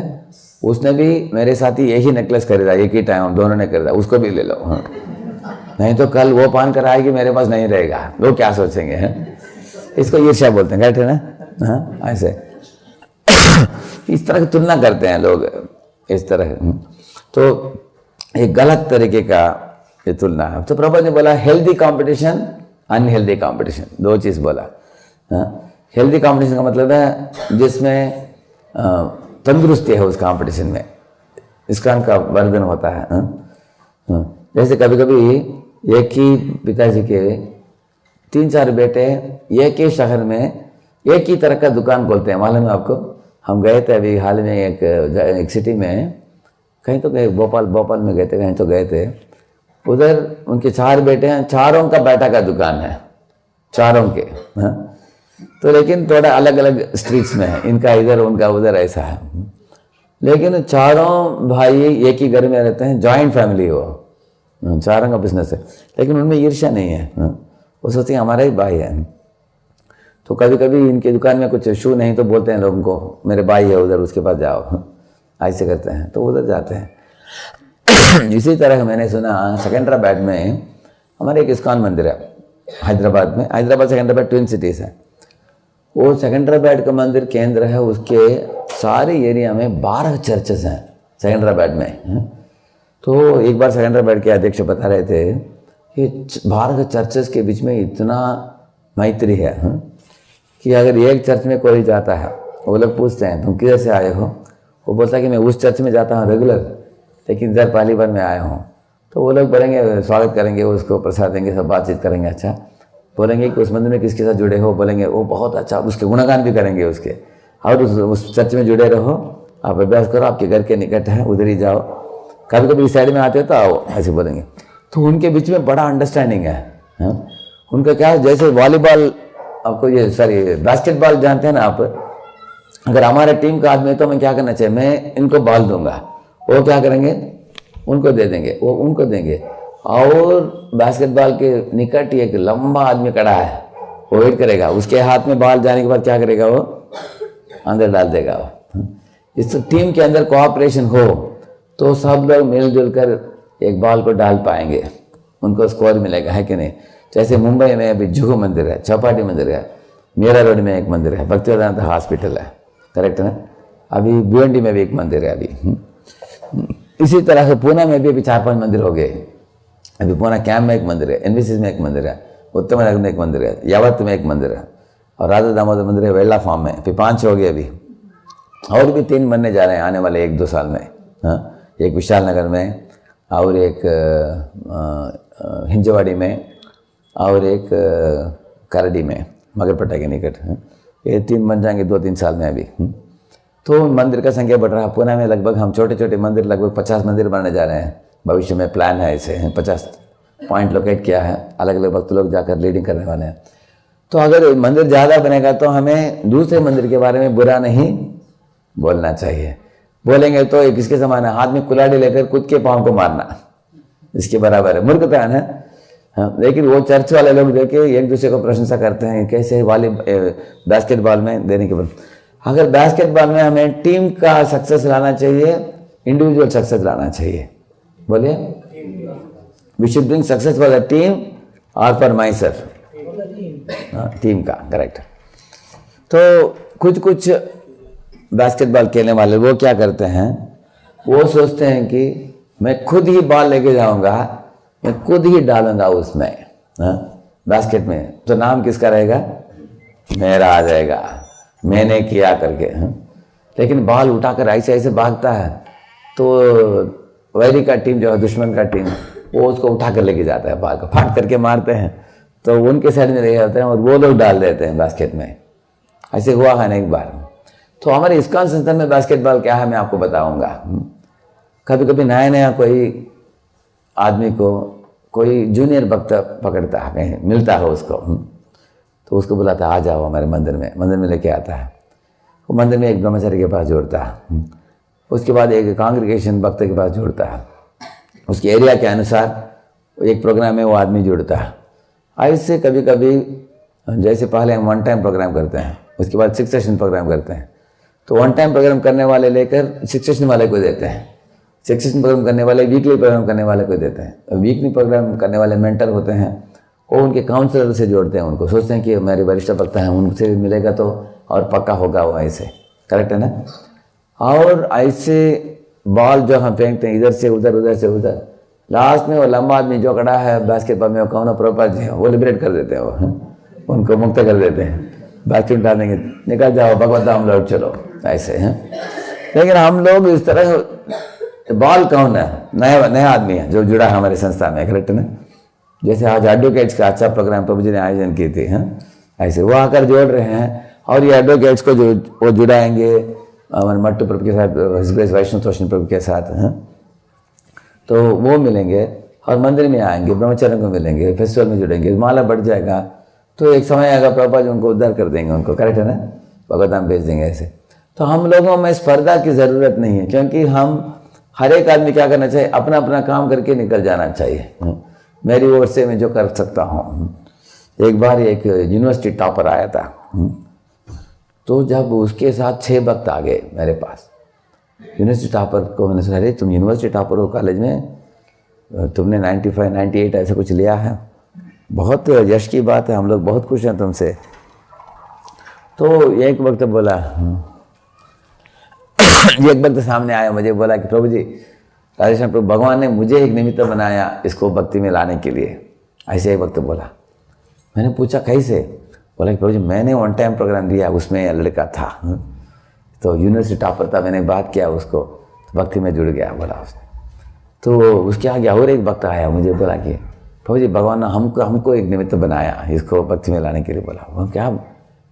उसने भी मेरे साथ ही यही नेकलेस खरीदा, एक ही टाइम हम दोनों ने खरीदा, उसको भी ले लो, हाँ? नहीं तो कल वो पान कर आएगी मेरे पास नहीं रहेगा, वो क्या सोचेंगे, हैं? इसको ईर्ष्या बोलते हैं, कहते हैं ना, हाँ ऐसे इस तरह की तुलना करते हैं लोग, इस तरह। तो एक गलत तरीके का ये तुलना है। तो प्रभु ने बोला हेल्दी कंपटीशन, अनहेल्दी कंपटीशन, दो चीज़ बोला। हेल्दी कंपटीशन का मतलब है जिसमें तंदुरुस्ती है उस कंपटीशन में, इसका उनका वर्धन होता है। जैसे कभी कभी एक ही पिताजी के 3-4 बेटे एक ही शहर में एक ही तरह का दुकान खोलते हैं, मालूम है आपको? हम गए थे अभी हाल में एक सिटी में, कहीं तो गए, भोपाल में गए थे, कहीं तो गए थे, उधर उनके 4 बेटे हैं, चारों का बैटा का दुकान है, चारों के, तो लेकिन थोड़ा अलग अलग स्ट्रीट्स में है, इनका इधर उनका उधर ऐसा है, लेकिन चारों भाई एक ही घर में रहते हैं, जॉइंट फैमिली हो, चारों का बिजनेस है, लेकिन उनमें ईर्ष्या नहीं है, वो सोचते हैं हमारा ही भाई है। तो कभी कभी इनकी दुकान में कुछ शू नहीं तो बोलते हैं लोगों को मेरे भाई है उधर, उसके पास जाओ, ऐसे करते हैं, तो उधर जाते हैं। इसी तरह मैंने सुना सिकंदराबाद में हमारे एक इस्कॉन मंदिर है हैदराबाद में, हैदराबाद सिकंदराबाद ट्विन सिटीज़ है। वो सिकंदराबाद का मंदिर केंद्र है, उसके सारे एरिया में 12 चर्चेस हैं सिकंदराबाद में। तो एक बार सिकंदराबाद के अध्यक्ष बता रहे थे कि 12 चर्चेस के बीच में इतना मैत्री है कि अगर एक चर्च में कोई जाता है, वो लोग पूछते हैं तुम किधर से आए हो, वो बोलता है कि मैं उस चर्च में जाता हूँ रेगुलर, लेकिन इधर पहली बार मैं आया हूँ, तो वो लोग बोलेंगे स्वागत करेंगे, उसको प्रसाद देंगे, सब बातचीत करेंगे, अच्छा बोलेंगे कि उस मंदिर में किसके साथ जुड़े हो, बोलेंगे वो बहुत अच्छा, उसके गुणगान भी करेंगे उसके, और उस चर्च में जुड़े रहो, आप अभ्यास करो, आपके घर के निकट है, उधर ही जाओ, कभी कभी इस साइड में आते हो तो आओ, ऐसे बोलेंगे। तो उनके बीच में बड़ा अंडरस्टैंडिंग है, उनका क्या है, जैसे वॉलीबॉल आपको ये सॉरी बास्केटबॉल जानते हैं ना आप, अगर हमारे टीम का आदमी है तो हमें क्या करना चाहिए, मैं इनको बॉल दूंगा, वो क्या करेंगे उनको दे देंगे, वो उनको देंगे, और बास्केटबॉल के निकट एक लंबा आदमी खड़ा है, वो वेट करेगा, उसके हाथ में बॉल जाने के बाद क्या करेगा, वो अंदर डाल देगा। वो इस टीम के अंदर कोऑपरेशन हो तो सब लोग मिलजुल कर एक बॉल को डाल पाएंगे, उनको स्कोर मिलेगा, है कि नहीं। जैसे मुंबई में अभी जुहू मंदिर है, चौपाटी मंदिर है, मीरा रोड में एक मंदिर है, भक्तिवेदांत हॉस्पिटल है, करेक्ट है ना, अभी भिवंडी में भी एक मंदिर है अभी। इसी तरह से पूना में भी अभी 4-5 मंदिर हो गए, अभी पूना कैंप में एक मंदिर है, एनबीसी में एक मंदिर है, उत्तम नगर में एक मंदिर है, यावत में एक मंदिर है, और राधा दामोदर मंदिर है वेल्ला फार्म में, फिर 5 हो गए अभी, और भी 3 बनने जा रहे हैं आने वाले 1-2 साल में। हाँ, एक विशाल नगर में, और एक हिंजवाड़ी में, और एक करडी में मगरपट्टा के निकट। ये 3 बन जाएंगे 2-3 साल में अभी। तो मंदिर का संख्या बढ़ रहा है। पुणे में लगभग हम छोटे छोटे मंदिर लगभग 50 मंदिर बनने जा रहे हैं, भविष्य में प्लान है ऐसे 50 पॉइंट लोकेट किया है, अलग अलग भक्त लोग जाकर लीडिंग करने वाले हैं। तो अगर मंदिर ज़्यादा बनेगा तो हमें दूसरे मंदिर के बारे में बुरा नहीं बोलना चाहिए, बोलेंगे तो ये किसके समान है, हाथ में कुल्हाड़ी लेकर खुद के पाँव को मारना, इसके बराबर है, मूर्खता है ना। हाँ, लेकिन वो चर्च वाले लोग देखे एक दूसरे को प्रशंसा करते हैं, कैसे बास्केटबॉल में देने के बाद। अगर बास्केटबॉल में हमें टीम का सक्सेस लाना चाहिए, इंडिविजुअल सक्सेस लाना चाहिए, बोलिए we should bring success for the team और फॉर माई सेल्फ, टीम का, करेक्ट। तो कुछ बास्केटबॉल खेलने वाले वो क्या करते हैं, वो सोचते हैं कि मैं खुद ही बॉल लेके जाऊंगा, मैं खुद ही डालूंगा उसमें बास्केट में, तो नाम किसका रहेगा, मेरा आ जाएगा, मैंने किया करके। लेकिन बॉल उठाकर ऐसे ऐसे भागता है तो वैरी का टीम जो है, दुश्मन का टीम, वो उसको उठा कर लेके जाता है, बॉल को फाट करके मारते हैं, तो उनके साइड में रह जाते हैं और वो लोग डाल देते हैं बास्केट में। ऐसे हुआ है ना एक बार। तो हमारे इस्कॉन संस्थान में बास्केटबॉल क्या है मैं आपको बताऊंगा। कभी कभी नया नया कोई आदमी को कोई जूनियर भक्त पकड़ता है, कहीं मिलता है उसको, तो उसको बुलाता है, आ जाओ हमारे मंदिर में लेके आता है। वो मंदिर में एक ब्रह्मचारी के पास जोड़ता है, उसके बाद एक कांग्रेगेशन भक्त के पास जोड़ता है, उसके एरिया के अनुसार एक प्रोग्राम में वो आदमी जुड़ता है। ऐसे कभी कभी जैसे पहले हम 1 टाइम प्रोग्राम करते हैं, उसके बाद 6 सेशन प्रोग्राम करते हैं, तो 1 टाइम प्रोग्राम करने वाले लेकर 6 सेशन वाले को देते हैं, 6 सेशन प्रोग्राम करने वाले वीकली प्रोग्राम करने वाले को देते हैं। वीकली प्रोग्राम करने वाले मेंटर होते हैं, वो उनके काउंसलर से जोड़ते हैं उनको, सोचते हैं कि मेरे वरिष्ठ भक्त हैं, उनसे मिलेगा तो और पक्का होगा वो, ऐसे करेक्ट है ना। और ऐसे बॉल जो हम फेंकते हैं इधर से उधर, उधर से उधर, लास्ट में वो लंबा आदमी जो खड़ा है बास्केटबॉल में, वो कौन है, प्रभुपाद जी है, वो लिबरेट कर देते हैं, वो उनको मुक्त कर देते हैं, बास्केट डाल देंगे, निकल जाओ भगवत धाम लौट चलो, ऐसे हैं। लेकिन हम लोग इस तरह, बॉल कौन है, नया आदमी है जो जुड़ा है हमारे संस्था में, करेक्ट है ना। जैसे आज एडवोकेट्स का अच्छा प्रोग्राम प्रभु जी ने आयोजन की थी, ऐसे वो आकर जोड़ रहे हैं, और ये एडवोकेट्स को जो वो जुड़ाएंगे हमारे मट्टू प्रभु के साथ, वैष्णव तोषण प्रभु के साथ, तो वो मिलेंगे और मंदिर में आएंगे, ब्रह्मचर्य को मिलेंगे, फेस्टिवल में जुड़ेंगे, माला बढ़ जाएगा, तो एक समय आएगा प्रभुपाद जी उनको उद्धार कर देंगे उनको, करेक्ट है ना, भगवत भेज देंगे ऐसे। तो हम लोगों में स्पर्धा की ज़रूरत नहीं है, क्योंकि हम हर एक आदमी क्या करना चाहिए, अपना अपना काम करके निकल जाना चाहिए। मेरी ओर से मैं जो कर सकता हूँ। एक बार एक यूनिवर्सिटी टॉपर आया था, तो जब उसके साथ 6 भक्त आ गए मेरे पास, यूनिवर्सिटी टॉपर को मैंने सोचा, अरे तुम यूनिवर्सिटी टॉपर हो कॉलेज में, तुमने 95, 98 ऐसा कुछ लिया है, बहुत यश की बात है, हम लोग बहुत खुश हैं तुमसे। तो एक वक्त बोला, एक वक्त सामने आया, मुझे बोला कि प्रभु जी, राधेश्याम प्रभु, भगवान ने मुझे एक निमित्त बनाया इसको भक्ति में लाने के लिए, ऐसे एक वक्त बोला। मैंने पूछा कैसे, बोला कि प्रभु जी मैंने वन टाइम प्रोग्राम दिया, उसमें लड़का था तो यूनिवर्सिटी टॉपर था, मैंने बात किया उसको तो भक्ति में जुड़ गया बोला उसने। तो उसके आगे और एक भक्त आया, मुझे बोला कि प्रभु जी भगवान ने हमको एक निमित्त बनाया इसको भक्ति में लाने के लिए। बोला वो क्या?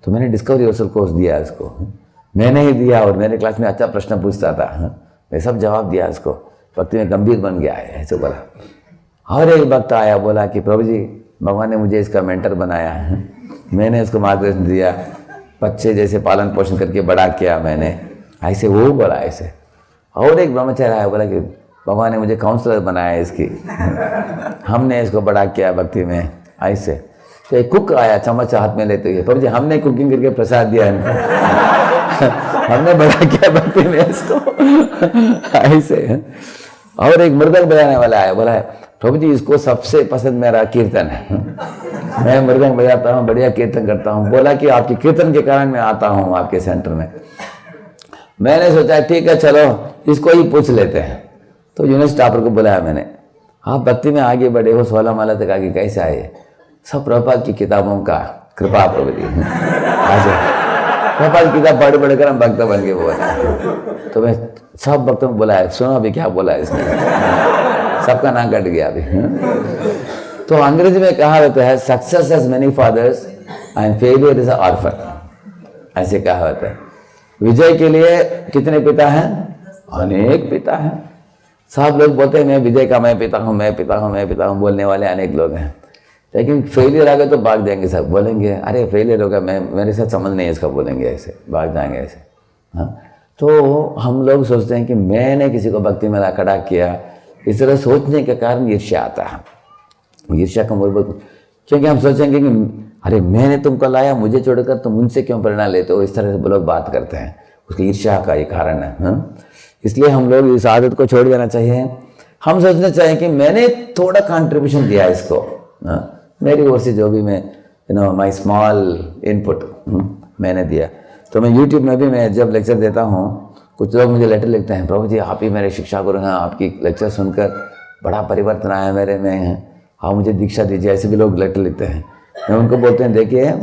तो मैंने डिस्कवरी योरसेल्फ कोर्स दिया इसको, मैंने ही दिया और मेरे क्लास में अच्छा प्रश्न पूछता था, मैं सब जवाब दिया इसको, भक्ति में गंभीर बन गया है ऐसे बोला। और एक भक्त आया, बोला कि प्रभु जी भगवान ने मुझे इसका मेंटर बनाया है, मैंने इसको मार्गदर्शन दिया, बच्चे जैसे पालन पोषण करके बड़ा किया मैंने, ऐसे वो बोला ऐसे। और एक ब्रह्मचारी आया, बोला कि भगवान ने मुझे काउंसलर बनाया इसकी, हमने इसको बड़ा किया भक्ति में ऐसे। तो एक कुक आया चम्मच हाथ में लेते हुए, प्रभु जी हमने कुकिंग करके प्रसाद दिया इनको हमने बड़ा किया भक्ति में इसको ऐसे। और एक मृदंग बजाने वाला आया, बोला प्रभु जी इसको सबसे पसंद मेरा कीर्तन है, मैं मृदंग बजाता हूँ, बढ़िया कीर्तन करता हूँ। बोला कि आपके कीर्तन के कारण मैं आता हूँ आपके सेंटर में। मैंने सोचा ठीक है चलो इसको ही पूछ लेते हैं। तो यूनिवर्सिटी टॉपर को बुलाया मैंने, आप भक्ति में आगे बढ़े हो 16 माला तक आगे कैसे आए? सब प्रभुपाद की किताबों का कृपा प्रभु जी, प्रभुपाद की किताब पढ़ कर हम भक्त बन के बोला। तो मैं सब भक्तों को बुलाया, सुनो अभी क्या बोला इसने, सबका नाम कट गया अभी। तो अंग्रेजी में कहा होता है success has many fathers and failure is orphan, ऐसे कहा होता है। विजय के लिए कितने पिता हैं? अनेक पिता हैं। सब लोग बोलते हैं मैं विजय का मैं पिता हूँ, मैं पिता हूँ, मैं पिता हूँ, बोलने वाले अनेक लोग हैं। लेकिन फेलियर आ गए तो भाग जाएंगे, सब बोलेंगे अरे फेलियर होगा, मैं मेरे साथ संबंध नहीं है इसका, बोलेंगे ऐसे, भाग जाएंगे ऐसे। हाँ, तो हम लोग सोचते हैं कि मैंने किसी को भक्ति में ला खड़ा किया, इस तरह सोचने के कारण ईर्ष्या आता है। ईर्ष्या का मूलभूत, क्योंकि हम सोचेंगे कि अरे मैंने तुमको लाया, मुझे छोड़कर तुम मुझसे क्यों प्रेरणा लेते हो, इस तरह से लोग बात करते हैं, उसकी ईर्ष्या का ये कारण है। इसलिए हम लोग इस आदत को छोड़ देना चाहिए। हम सोचना चाहिए कि मैंने थोड़ा कंट्रीब्यूशन दिया इसको, मेरी ओर से जो भी मैं माय स्मॉल इनपुट मैंने दिया। तो मैं यूट्यूब में भी मैं जब लेक्चर देता हूँ, कुछ लोग मुझे लेटर लिखते हैं, प्रभु जी आप ही मेरे शिक्षा गुरु हैं, आपकी लेक्चर सुनकर बड़ा परिवर्तन आया मेरे में, आप मुझे दीक्षा दीजिए, ऐसे भी लोग लेटर लिखते हैं। मैं उनको बोलते हैं देखिए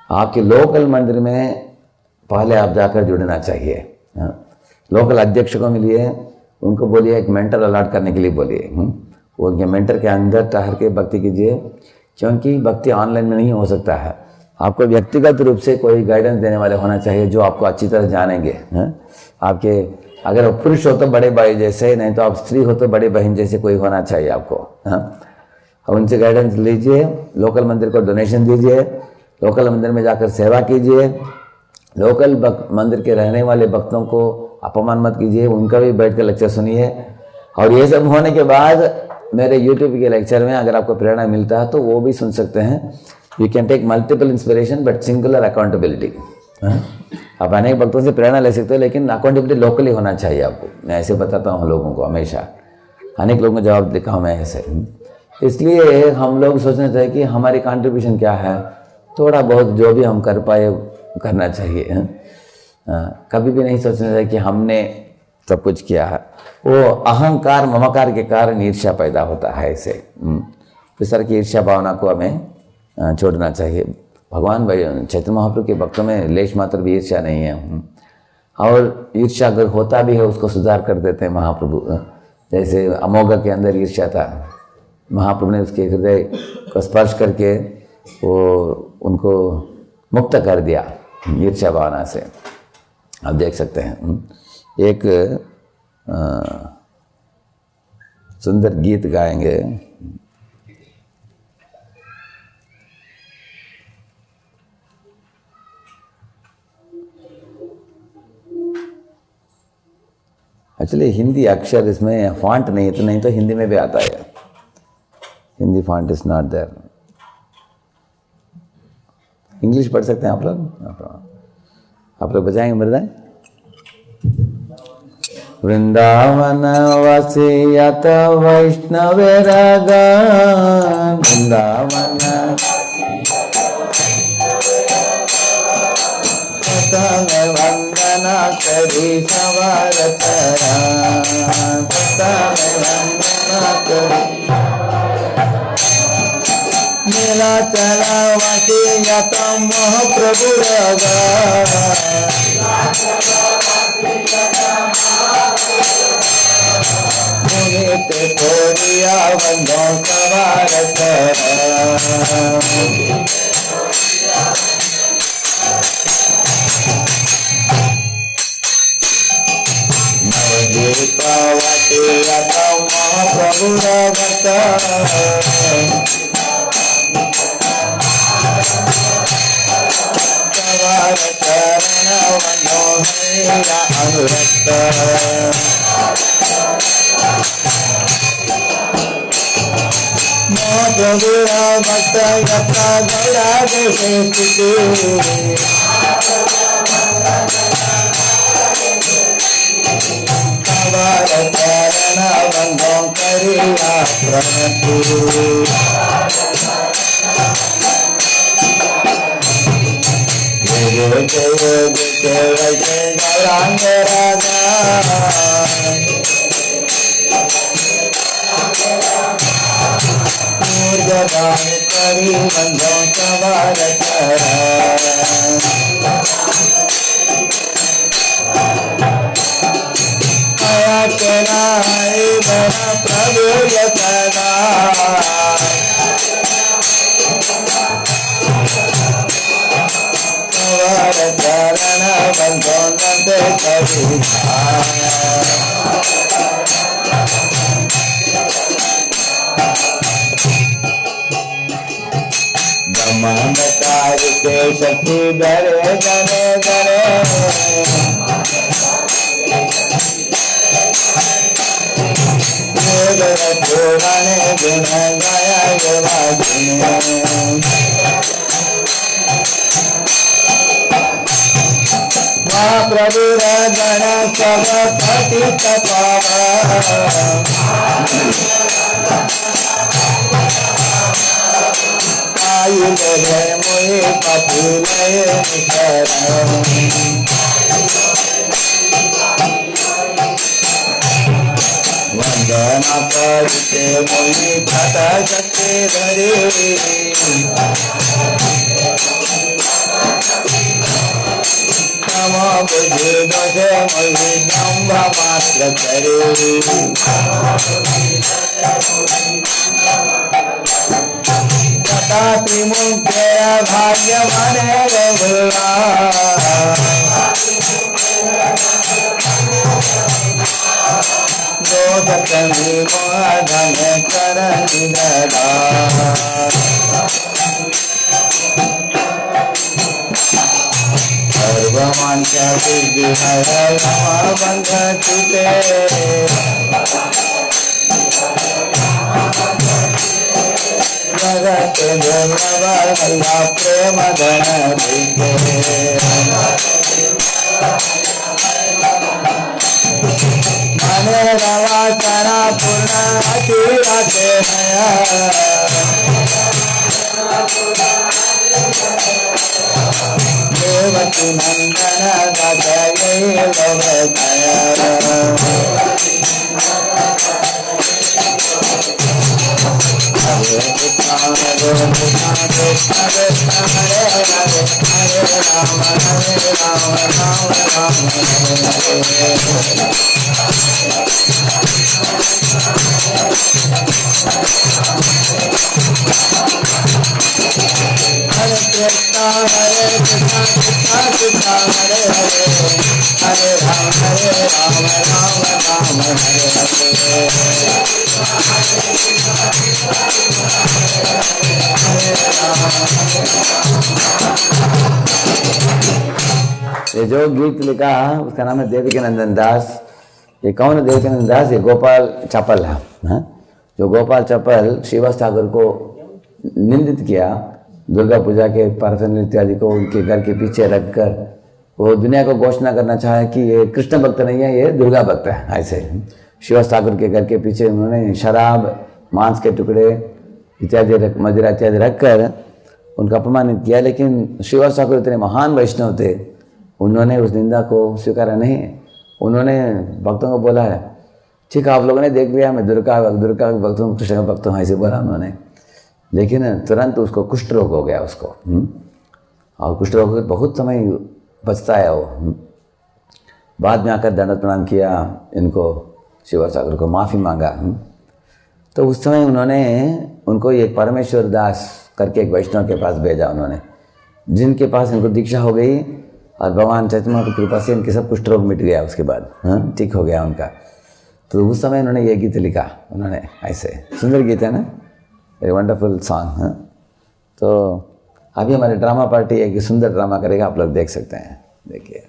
आपके लोकल मंदिर में पहले आप जाकर जुड़ना चाहिए, लोकल अध्यक्ष को मिलिए, उनको बोलिए एक मेंटर अलॉट करने के लिए बोलिए, वो उनके मेंटर के अंदर ठहर के भक्ति कीजिए, क्योंकि भक्ति ऑनलाइन में नहीं हो सकता है। आपको व्यक्तिगत रूप से कोई गाइडेंस देने वाले होना चाहिए जो आपको अच्छी तरह जानेंगे। आपके अगर पुरुष हो तो बड़े भाई जैसे, नहीं तो आप स्त्री हो तो बड़ी बहन जैसे कोई होना चाहिए आपको। उनसे गाइडेंस लीजिए, लोकल मंदिर को डोनेशन दीजिए, लोकल मंदिर में जाकर सेवा कीजिए, लोकल मंदिर के रहने वाले भक्तों को अपमान मत कीजिए, उनका भी बैठ कर लेक्चर सुनिए। और ये सब होने के बाद मेरे यूट्यूब के लेक्चर में अगर आपको प्रेरणा मिलता है तो वो भी सुन सकते हैं। You can take multiple inspiration but singular accountability. आप अनेक भक्तों से प्रेरणा ले सकते हो, लेकिन अकाउंटेबिलिटी लोकली होना चाहिए आपको। मैं ऐसे बताता हूँ लोगों को, हमेशा अनेक लोगों को जवाब देखा हूँ मैं ऐसे। इसलिए हम लोग सोचना चाहिए कि हमारी कंट्रीब्यूशन क्या है, थोड़ा बहुत जो भी हम कर पाए करना चाहिए। कभी भी नहीं सोचना चाहिए कि हमने सब कुछ किया है। वो अहंकार ममकार के कारण ईर्ष्या पैदा होता है ऐसे। इस तरह की ईर्ष्या भावना को हमें छोड़ना चाहिए। भगवान चैतन्य महाप्रभु के भक्तों में लेश मात्र भी ईर्ष्या नहीं है। और ईर्ष्या अगर होता भी है उसको सुधार कर देते हैं महाप्रभु। जैसे अमोघ के अंदर ईर्ष्या था, महाप्रभु ने उसके हृदय को स्पर्श करके वो उनको मुक्त कर दिया ईर्ष्या भावना से। आप देख सकते हैं एक सुंदर गीत गाएंगे। एक्चुअली हिंदी अक्षर इसमें फॉन्ट नहीं है, तो नहीं तो हिंदी में भी आता है। Hindi font is not there. English पढ़ सकते हैं आप लोग? आप लोग बजाएंगे मृदंग? वृंदावन वसियत वैष्णवे रागन, वृंदावन में वंदना करी सवार चरण, में वंदना करी चला चला वाटी यता महाप्रभु रगा पुनीत कोरिया बंधो सवार पावती यता महाप्रभु रगा सवार चरण मनोहरिया अनुरक्त महाप्रभु भक्त यथा गौड़ा देशे स्थिति सवार चरण बंधो करिया प्रणति गौरांग राधा पूर्वदान करी बंधो सवार आया तेरा हरि बना प्रभु यतना सवार चरण बंधो नंद करी ब्रह्मांड के शक्ति डरे गने गने पुराने गुण गाया महाप्रभु गण सब पतित आयु जय मोहे कपिलय वंदना करते मोहि कथा सत्य धरे नमो बुद्धि दोष मोहि दम्भ मात्र करे तथापि मुक्ते भाग्य मने रघुरा दोष कमी मोहन कर निधरा सर्वमंच सिद्धि है बंध चिते जगत जगवल्ला प्रेम धन दिखे मने नवाचना पूर्ण अतिरते देवकी नंदन गदये लोभतया हरे कृष्ण कृष्ण कृष्ण हरे हरे हरे राम राम राम हरे हरे कृष्ण कृष्ण कृष्ण हरे हरे हरे राम राम राम हरे ये जो गीत लिखा उसका नाम है देवकी नंदन दास। ये कौन है देवकी नंदन दास? ये गोपाल चप्पल है, हाँ? जो गोपाल चप्पल श्रीवास ठाकुर को निंदित किया दुर्गा पूजा के पार्फन इत्यादि को उनके घर के पीछे रखकर वो दुनिया को घोषणा करना चाहे कि ये कृष्ण भक्त नहीं है, ये दुर्गा भक्त है। ऐसे श्रीवास ठाकुर के घर के पीछे उन्होंने शराब, मांस के टुकड़े इत्यादि मदिरा इत्यादि रखकर उनका अपमानित किया। लेकिन श्रीवास ठाकुर इतने महान वैष्णव थे, उन्होंने उस निंदा को स्वीकारा नहीं। उन्होंने भक्तों को बोला है, ठीक है आप लोगों ने देख लिया मैं दुर्गा भक्त हूँ, कृष्ण का भक्त हूँ, ऐसे बोला उन्होंने। लेकिन तुरंत उसको कुष्ठ रोग हो गया उसको। और कुष्ठ रोग होकर बहुत समय पछताया वो। बाद में आकर दंड प्रणाम किया इनको, शिवा सागर को माफ़ी मांगा। तो उस समय उन्होंने उनको एक परमेश्वर दास करके एक वैष्णव के पास भेजा उन्होंने, जिनके पास इनको दीक्षा हो गई और भगवान चैतन्य की कृपा से इनके सब कुष्ठ रोग मिट गया उसके बाद, ठीक हो गया उनका। तो उस समय उन्होंने ये गीत लिखा, उन्होंने ऐसे सुंदर गीत है ना, ए वंडरफुल सॉन्ग। तो अभी हमारे ड्रामा पार्टी एक सुंदर ड्रामा करेगा, आप लोग देख सकते हैं, देखिए।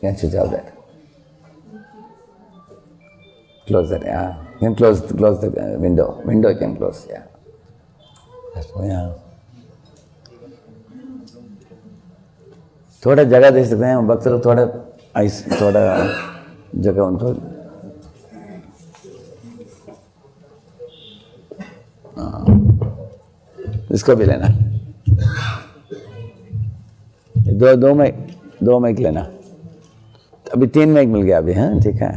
Can switch off that? Close that, yeah. Can close the window. Window can close, yeah. Yeah. थोड़ा जगह दे सकते हैं भक्त लोग, थोड़ा जगह उनको। इसको भी लेना, दो माइक लेना। अभी 3 माइक मिल गया अभी, हाँ ठीक है।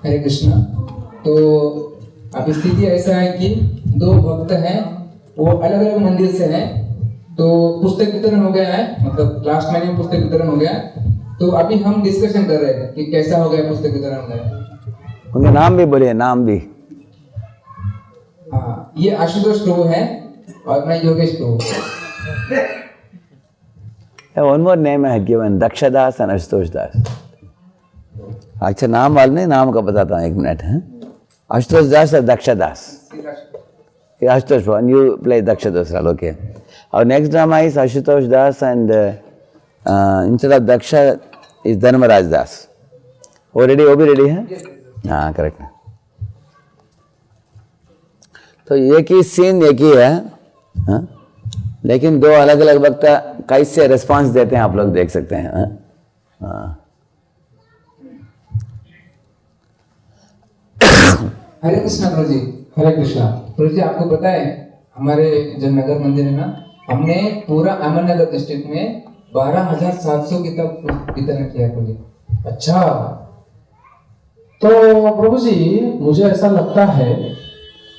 हरे कृष्णा। तो अब स्थिति ऐसा है कि 2 भक्त हैं, वो अलग अलग मंदिर से हैं। तो पुस्तक वितरण हो गया है, मतलब लास्ट महीने में पुस्तक वितरण हो गया। तो अभी हम डिस्कशन कर रहे हैं कि कैसा हो गया पुस्तक वितरण हो गया। उनका नाम भी बोलिए, नाम भी। हाँ, ये आशुतोष प्रभु है और मैं योगेश प्रभु। One more name I had given, दक्षदास and Ashutosh दास। अच्छा नाम वाले नहीं, नाम का बताता हूँ, 1 मिनट है। आशुतोष दास और दक्षदास। Ashutosh one, you play Daksha role, okay. Our next drama is Ashutosh Das and instead of Daksha is Dharmaraj Das. वो भी रेडी है? हाँ करेक्ट। तो एक ही सीन एक ही है, हाँ? लेकिन 2 अलग अलग वक्त कैसे रिस्पांस देते हैं आप लोग देख सकते हैं। हाँ हरे कृष्णा प्रभु जी। हरे कृष्णा प्रभु जी। आपको पता है हमारे जो नगर मंदिर है ना, हमने पूरा अहमदनगर डिस्ट्रिक्ट में 12,700 किताब वितरण किया है प्रभु जी। अच्छा, तो प्रभु जी मुझे ऐसा लगता है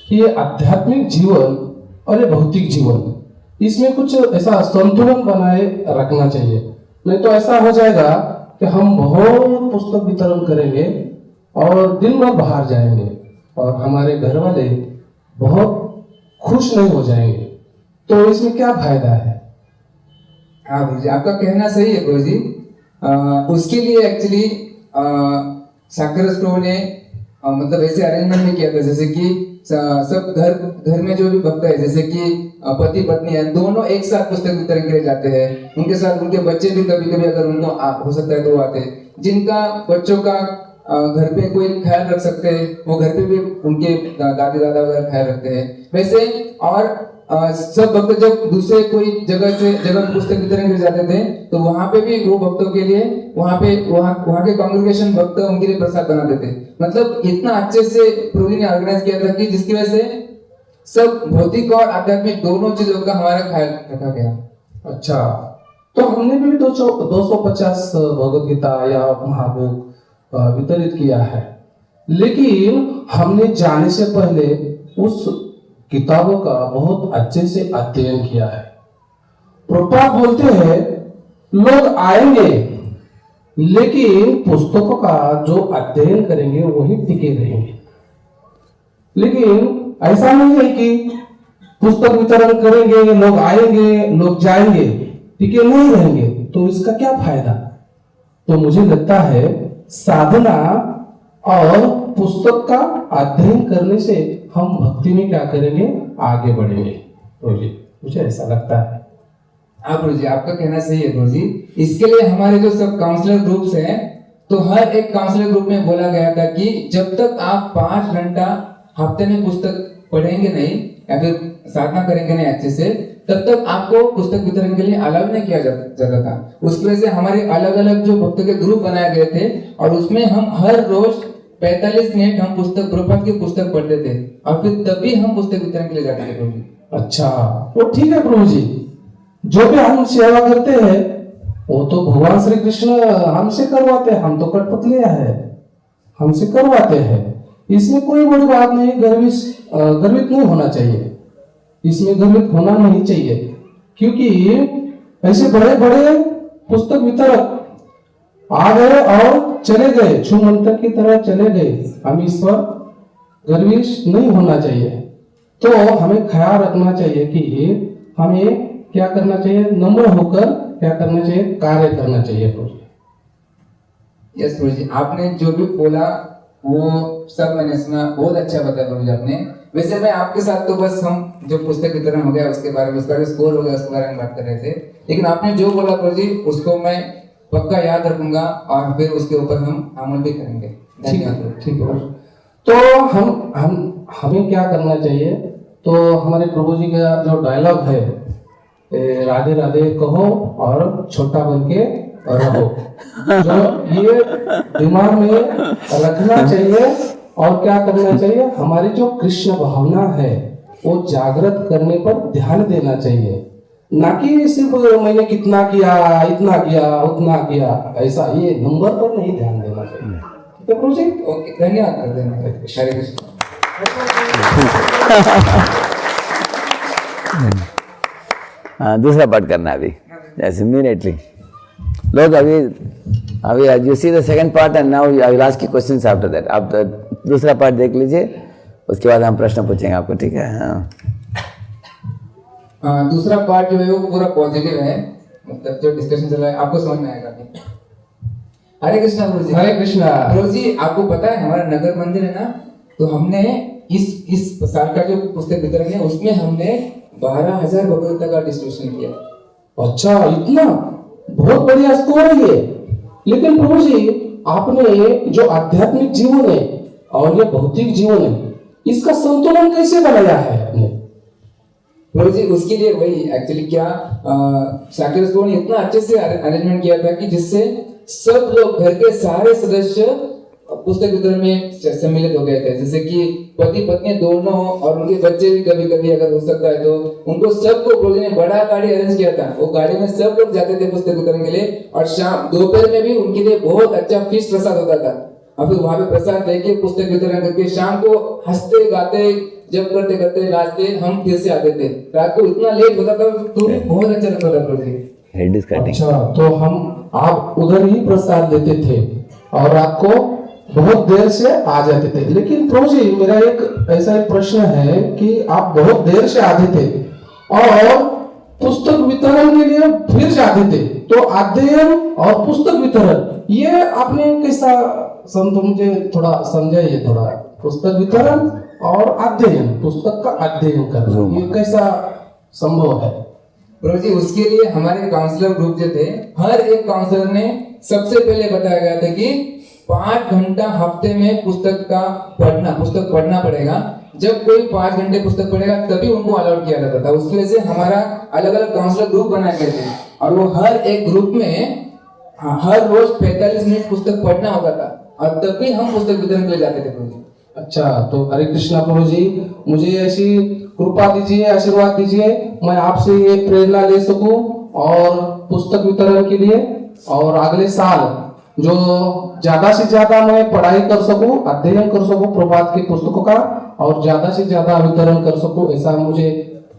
कि ये आध्यात्मिक जीवन और ये भौतिक जीवन, इसमें कुछ ऐसा संतुलन बनाए रखना चाहिए। नहीं तो ऐसा हो जाएगा कि हम बहुत पुस्तक वितरण करेंगे और दिन भर बाहर जाएंगे और हमारे घर वाले बहुत खुश नहीं हो जाएंगे। तो इसमें क्या फायदा है? हाँ प्रभु जी, आपका कहना सही है प्रभु जी। उसके लिए एक्चुअली साक्षरस प्रभु ने मतलब ऐसे अरेंजमेंट में किया था, जैसे कि सब घर में जो भी भक्त है, जैसे कि पति पत्नी है, दोनों एक साथ पुस्तक वितरण के लिए जाते हैं। उनके साथ उनके बच्चे भी कभी कभी अगर उनको हो सकता है तो वो आते हैं। जिनका बच्चों का घर पे कोई ख्याल रख सकते हैं, वो घर पे भी उनके दादी दादा वगैरह ख्याल रखते हैं वैसे। और सब भक्त जब दूसरे कोई जगह पुस्तक वितरण के लिए जाते थे, तो वहां पे भी वो भक्तों के लिए वहां के कांग्रेगेशन भक्त उनके लिए प्रसाद बनाते थे। मतलब इतना अच्छे से प्रभु ने ऑर्गेनाइज किया था कि जिसकी वजह से सब भौतिक और आध्यात्मिक दोनों चीजों का हमारा ख्याल रखा गया। अच्छा, तो हमने भी 250 भगवद गीता या महाभोग वितरित किया है, लेकिन हमने जाने से पहले उस किताबों का बहुत अच्छे से अध्ययन किया है। प्रभुपाद बोलते हैं लोग आएंगे लेकिन पुस्तकों का जो अध्ययन करेंगे वही टिके रहेंगे। लेकिन ऐसा नहीं है कि पुस्तक वितरण करेंगे, लोग आएंगे, लोग जाएंगे, टिके नहीं रहेंगे, तो इसका क्या फायदा? तो मुझे लगता है साधना और पुस्तक का अध्ययन करने से हम भक्ति में क्या करेंगे, आगे बढ़ेंगे। मुझे ऐसा लगता है। हाँ प्रभु जी, आपका कहना सही है प्रभु जी। इसके लिए हमारे जो सब काउंसलर ग्रुप्स हैं, तो हर एक काउंसलर ग्रुप में बोला गया था कि जब तक आप 5 घंटा हफ्ते में पुस्तक पढ़ेंगे नहीं या फिर साधना करेंगे नहीं अच्छे से, तब तक आपको पुस्तक वितरण के लिए अलाउ नहीं किया जाता था। उसकी वजह से हमारे अलग अलग जो भक्तों के ग्रुप बनाए गए थे और उसमें हम हर रोज 45 मिनट हम पुस्तक प्रभुपाद की पुस्तक पढ़ते थे और फिर तभी हम पुस्तक वितरण के लिए जाते थे प्रभु जी। अच्छा, वो ठीक है प्रभु जी, जो भी हम सेवा करते हैं वो तो भगवान श्री कृष्ण हमसे करवाते हैं, हम तो कठपुतलियां है, हमसे करवाते हैं। इसमें कोई बड़ी बात नहीं, गर्वित नहीं होना चाहिए, इसमें गर्वित होना नहीं चाहिए, क्योंकि ऐसे बड़े बड़े पुस्तक वितरक आ गए और चले गए, छूमंतर की तरह चले गए। हम इस पर गर्वित नहीं होना चाहिए। तो हमें ख्याल रखना चाहिए कि हमें क्या करना चाहिए, नम्र होकर क्या करना चाहिए, कार्य करना चाहिए प्रभु। यस प्रभु जी, आपने जो भी बोला वो सब मैंने सुना, बहुत अच्छा बताया प्रभु जी आपने। वैसे मैं आपके साथ तो बस हम जो पुस्तक वितरण हो गया उसके बारे में, उसका जो स्कोर हो गया उसके बारे में बात कर रहे थे, लेकिन आपने जो बोला प्रभु जी उसको मैं पक्का याद रखूंगा और फिर उसके ऊपर हम अमल भी करेंगे। धन्यवाद। ठीक है। तो हमें क्या करना चाहिए, तो हमारे प्रभु जी का जो डायलॉग है, राधे राधे कहो और छोटा बन के रहो, जो ये दिमाग में रखना चाहिए। और क्या करना चाहिए, हमारी जो कृष्ण भावना है वो जागृत करने पर ध्यान देना चाहिए, ना कि सिर्फ मैंने कितना किया, इतना किया, उतना किया, ऐसा ये नंबर पर नहीं ध्यान देना चाहिए। ठीक है प्रभु जी, ओके, धन्यवाद। हरे कृष्ण। दूसरा पार्ट करना अभी, जैसे इमीडिएटली लोग अभी you see the second part and now I will ask you questions after that. आप दूसरा पार्ट देख लीजिए, उसके बाद हम प्रश्न पूछेंगे आपको, ठीक है? हाँ, दूसरा पार्ट जो है वो पूरा पॉजिटिव है, मतलब जो डिस्कशन चल रहा है आपको समझ में आएगा। हरे कृष्णा प्रभु जी। हरे कृष्णा प्रभु जी, आपको पता है हमारा नगर मंदिर है ना, तो हमने इस साल का जो पुस्तक वितरण है उसमें हमने 12,000 भगवत का डिस्ट्रीब्यूशन किया। अच्छा, इतना बहुत बढ़िया स्कोर है ये। लेकिन प्रभु जी, आपने जो आध्यात्मिक जीवन है और ये भौतिक जीवन है, इसका संतुलन कैसे बनाया है आपने? प्रभु जी, उसके लिए वही एक्चुअली क्या शाकिर स्टोर ने इतना अच्छे से अरेंजमेंट किया था कि जिससे सब लोग, घर के सारे सदस्य पुस्तक वितरण में सम्मिलित हो गए थे। जैसे कि पति पत्नी दोनों और उनके बच्चे भी कभी कभी अगर हो सकता है तो उनको सबको प्रभु जी ने बड़ा गाड़ी अरेंज किया था। वो गाड़ी में सब लोग जाते थे पुस्तक वितरण के लिए, और शाम दोपहर में भी उनके लिए बहुत अच्छा फिश प्रसाद होता था। और फिर वहां पे प्रसाद देके पुस्तक वितरण करके शाम को हंसते गाते जब करते करते नाचते हम फिर से आते थे। रात को इतना लेट होता था तो बहुत अच्छा लगता था Prabhu ji. Head is cutting. अच्छा, तो आप उधर ही प्रसाद लेते थे और रात को बहुत देर से आ जाते थे। लेकिन प्रभु जी, मेरा एक ऐसा एक प्रश्न है कि आप बहुत देर से आते थे और पुस्तक वितरण के लिए फिर जाते थे, तो अध्ययन और पुस्तक वितरण ये आपने कैसा मुझे थोड़ा समझाइए थोड़ा। पुस्तक वितरण और अध्ययन, पुस्तक का अध्ययन करना, ये कैसा संभव है? प्रभु जी, उसके लिए हमारे काउंसलर ग्रुप जो थे, हर एक काउंसलर ने सबसे पहले बताया गया था कि 5 घंटा हफ्ते में पुस्तक पढ़ना पड़ेगा। जब कोई 5 घंटे पुस्तक पढ़ेगा तभी उनको अलाउड किया जाता था। उसकी वजह से हमारा अलग अलग काउंसलर ग्रुप बनाए गए थे और वो हर एक ग्रुप में हर रोज 45 मिनट पुस्तक पढ़ना होता था और तभी हम पुस्तक वितरण के लिए जाते थे प्रभु जी। अच्छा, तो हरे कृष्णा प्रभु जी, मुझे ऐसी कृपा दीजिए, आशीर्वाद दीजिए, मैं आपसे ये प्रेरणा ले सकूं और पुस्तक वितरण के लिए, और अगले साल जो ज्यादा से ज्यादा मैं पढ़ाई कर सकूं, अध्ययन कर सकूं प्रभात की पुस्तकों का, और ज्यादा से ज्यादा वितरण कर सकूं, ऐसा मुझे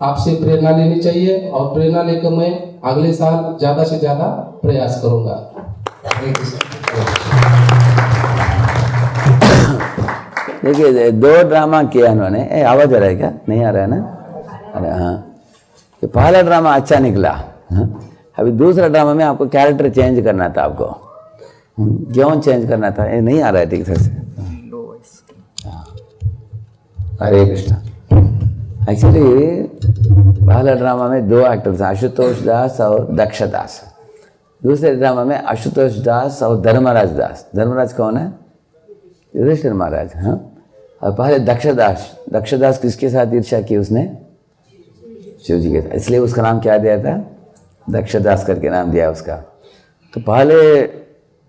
आपसे प्रेरणा लेनी चाहिए। और प्रेरणा लेकर मैं अगले साल ज्यादा से ज्यादा प्रयास करूंगा। देखिए, 2 ड्रामा किया उन्होंने। आवाज आ रहा है क्या? नहीं आ रहा है ना? अरे हाँ, तो पहला ड्रामा अच्छा निकला। अभी दूसरा ड्रामा में आपको कैरेक्टर चेंज करना था। आपको क्यों चेंज करना था? ये नहीं आ रहा है ठीक से। हरे कृष्णा। एक्चुअली पहला ड्रामा में 2 एक्टर्स, आशुतोष दास और दक्ष दास। दूसरे ड्रामा में आशुतोष दास और धर्मराज दास। धर्मराज कौन है? युधिष्ठिर महाराज। हाँ, और पहले दक्ष दास किसके साथ ईर्ष्या की उसने? शिव जी के, इसलिए उसका नाम क्या दिया था, दक्षदास करके नाम दिया उसका। तो पहले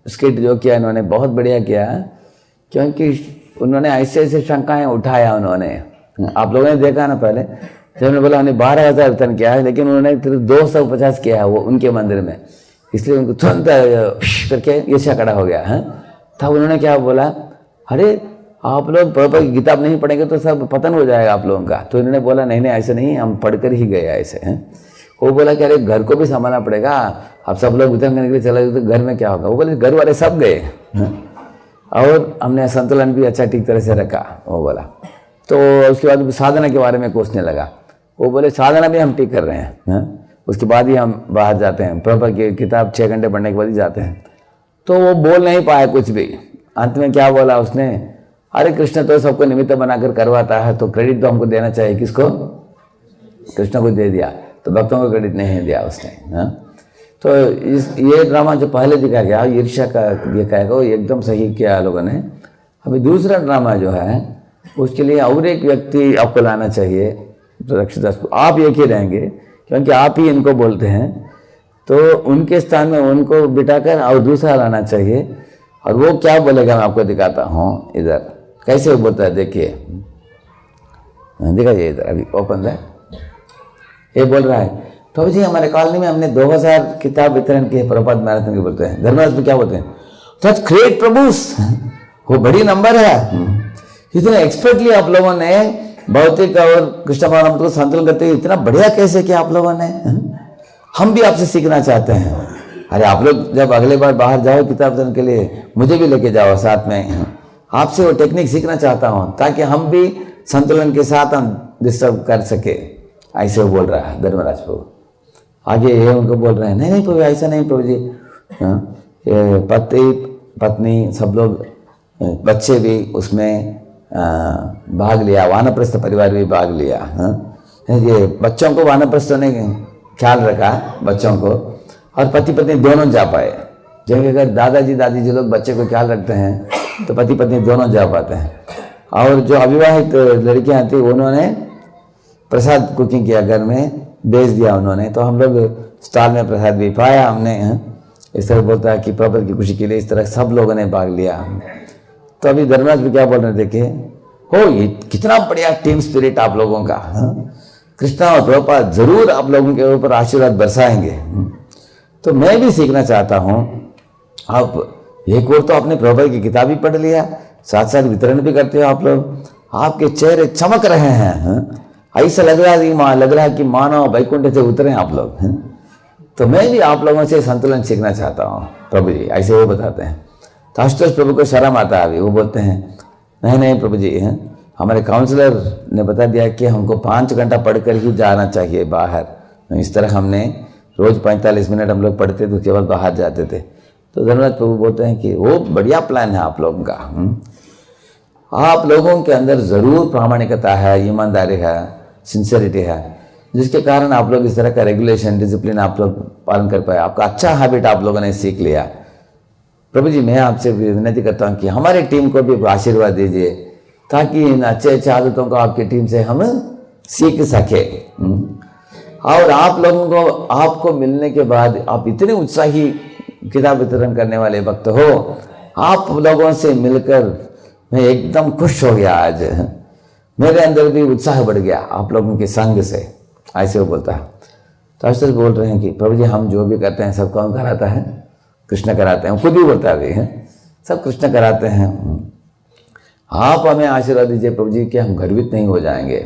स्किट जो किया इन्होंने बहुत बढ़िया किया, क्योंकि उन्होंने ऐसे ऐसे शंकाएं उठाया उन्होंने। आप लोगों ने देखा ना पहले जब उन्होंने बोला हमने 12,000 वितरण किया है, लेकिन उन्होंने सिर्फ 250 किया है वो उनके मंदिर में, इसलिए उनको तुरंत करके ईर्ष्या खड़ा हो गया है। तब उन्होंने क्या बोला, अरे आप लोग प्रभुपाद की किताब नहीं पढ़ेंगे तो सब पतन हो जाएगा आप लोगों का। तो इन्होंने बोला नहीं नहीं ऐसे नहीं, हम पढ़कर ही गए ऐसे हैं। वो बोला कि अरे घर को भी संभालना पड़ेगा, अब सब लोग वितरण करने के लिए चले गए तो घर में क्या होगा। वो बोले घर वाले सब गए और हमने संतुलन भी अच्छा ठीक तरह से रखा, वो बोला। तो उसके बाद साधना के बारे में पूछने लगा। वो बोले साधना भी हम ठीक कर रहे हैं, उसके बाद ही हम बाहर जाते हैं, प्रभुपाद की किताब 6 घंटे पढ़ने के बाद ही जाते हैं। तो वो बोल नहीं पाया कुछ भी। अंत में क्या बोला उसने, अरे कृष्ण तो सबको निमित्त बनाकर करवाता है, तो क्रेडिट तो हमको देना चाहिए। किसको? कृष्ण को दे दिया, तो भक्तों को क्रेडिट नहीं दिया उसने। तो ये ड्रामा जो पहले दिखाया गया ईर्ष्या का ये कहेगा, वो एकदम सही किया लोगों ने। अभी दूसरा ड्रामा जो है उसके लिए और एक व्यक्ति आपको लाना चाहिए, दक्षदास। आप एक ही रहेंगे क्योंकि आप ही इनको बोलते हैं, तो उनके स्थान में उनको बिठाकर और दूसरा लाना चाहिए। और वो क्या बोलेगा मैं आपको दिखाता हूँ। इधर कैसे वो बोलता है, देखिए दिखाइए इधर, अभी ओपन है। ये बोल रहा है, प्रभु जी हमारे कॉलोनी में हमने 2000 किताब वितरण किए, प्रभुपाद मैराथन के बोलते हैं। धर्मराज में क्या बोलते हैं, सच ग्रेट प्रभुस, वो बड़ी नंबर है। इतने एक्सपर्टली आप लोगों ने भौतिक और कृष्ण परमात्मा को संतुलन करते हुए इतना बढ़िया कैसे किया आप लोगों ने। हम भी आपसे सीखना चाहते हैं। अरे आप लोग जब अगले बार बाहर जाओ किताब वितरण के लिए, मुझे भी लेके जाओ साथ में। आपसे वो टेक्निक सीखना चाहता हूँ ताकि हम भी संतुलन के साथ हम डिस्टर्ब कर सके। ऐसे वो बोल रहा है धर्मराज प्रभु। आगे ये उनको बोल रहे हैं, नहीं नहीं प्रभु ऐसा नहीं प्रभु जी, पति पत्नी सब लोग, बच्चे भी उसमें भाग लिया, वानप्रस्थ परिवार भी भाग लिया। ये बच्चों को वानप्रस्थों ने ख्याल रखा बच्चों को, और पति पत्नी दोनों जा पाए। जबकि अगर दादाजी दादी जी लोग बच्चे को ख्याल रखते हैं तो पति पत्नी दोनों जा पाते हैं। और जो अविवाहित लड़कियां थी उन्होंने प्रसाद कुकिंग किया, घर में बेच दिया उन्होंने। तो हम लोग स्टॉल में प्रसाद भी पाया हमने। इस तरह बोलता है कि प्रभुपाद की खुशी के लिए इस तरह सब लोगों ने भाग लिया। तो अभी धर्मराज भी क्या बोल रहे हैं, देखिए हो ये कितना बढ़िया टीम स्पिरिट आप लोगों का। कृष्णा और प्रभुपाद जरूर आप लोगों के ऊपर आशीर्वाद बरसाएंगे। तो मैं भी सीखना चाहता हूँ। आप एक और तो आपने प्रभुपाद की किताब भी पढ़ लिया, साथ साथ वितरण भी करते हो आप लोग, आपके चेहरे चमक रहे हैं। ऐसा लग रहा है कि मानो वैकुंठ से उतरे आप लोग। तो मैं भी आप लोगों से संतुलन सीखना चाहता हूँ प्रभु जी, ऐसे वो बताते हैं। तो आशुतोष प्रभु को शर्म आता है। अभी वो बोलते हैं नहीं नहीं प्रभु जी, हमारे काउंसलर ने बता दिया कि हमको 5 घंटा पढ़कर ही जाना चाहिए बाहर। इस तरह हमने रोज 45 मिनट हम लोग पढ़ते थे, उसके बाद बाहर जाते थे। तो धर्मराज प्रभु बोलते हैं कि वो बढ़िया प्लान है आप लोगों का। आप लोगों के अंदर जरूर प्रामाणिकता है, ईमानदारी है, सिंसियरिटी है, जिसके कारण आप लोग इस तरह का रेगुलेशन डिसिप्लिन आप लोग पालन कर पाए। आपका अच्छा हैबिट आप लोगों ने सीख लिया। प्रभु जी मैं आपसे विनती करता हूँ कि हमारी टीम को भी आशीर्वाद दीजिए, ताकि इन अच्छे आदतों को आपकी टीम से हम सीख सके। और आप लोगों को आपको मिलने के बाद आप इतने उत्साही किताब वितरण करने वाले वक्त हो, आप लोगों से मिलकर मैं एकदम खुश हो गया। आज मेरे अंदर भी उत्साह बढ़ गया आप लोगों के संग से। ऐसे वो बोलता है। तो आशुतोष बोल रहे हैं कि प्रभु जी हम जो भी करते हैं सब कौन कराता है? कृष्ण कराते हैं। खुद भी बोलता है सब कृष्ण कराते हैं। आप हमें आशीर्वाद दीजिए प्रभु जी कि हम गर्वित नहीं हो जाएंगे।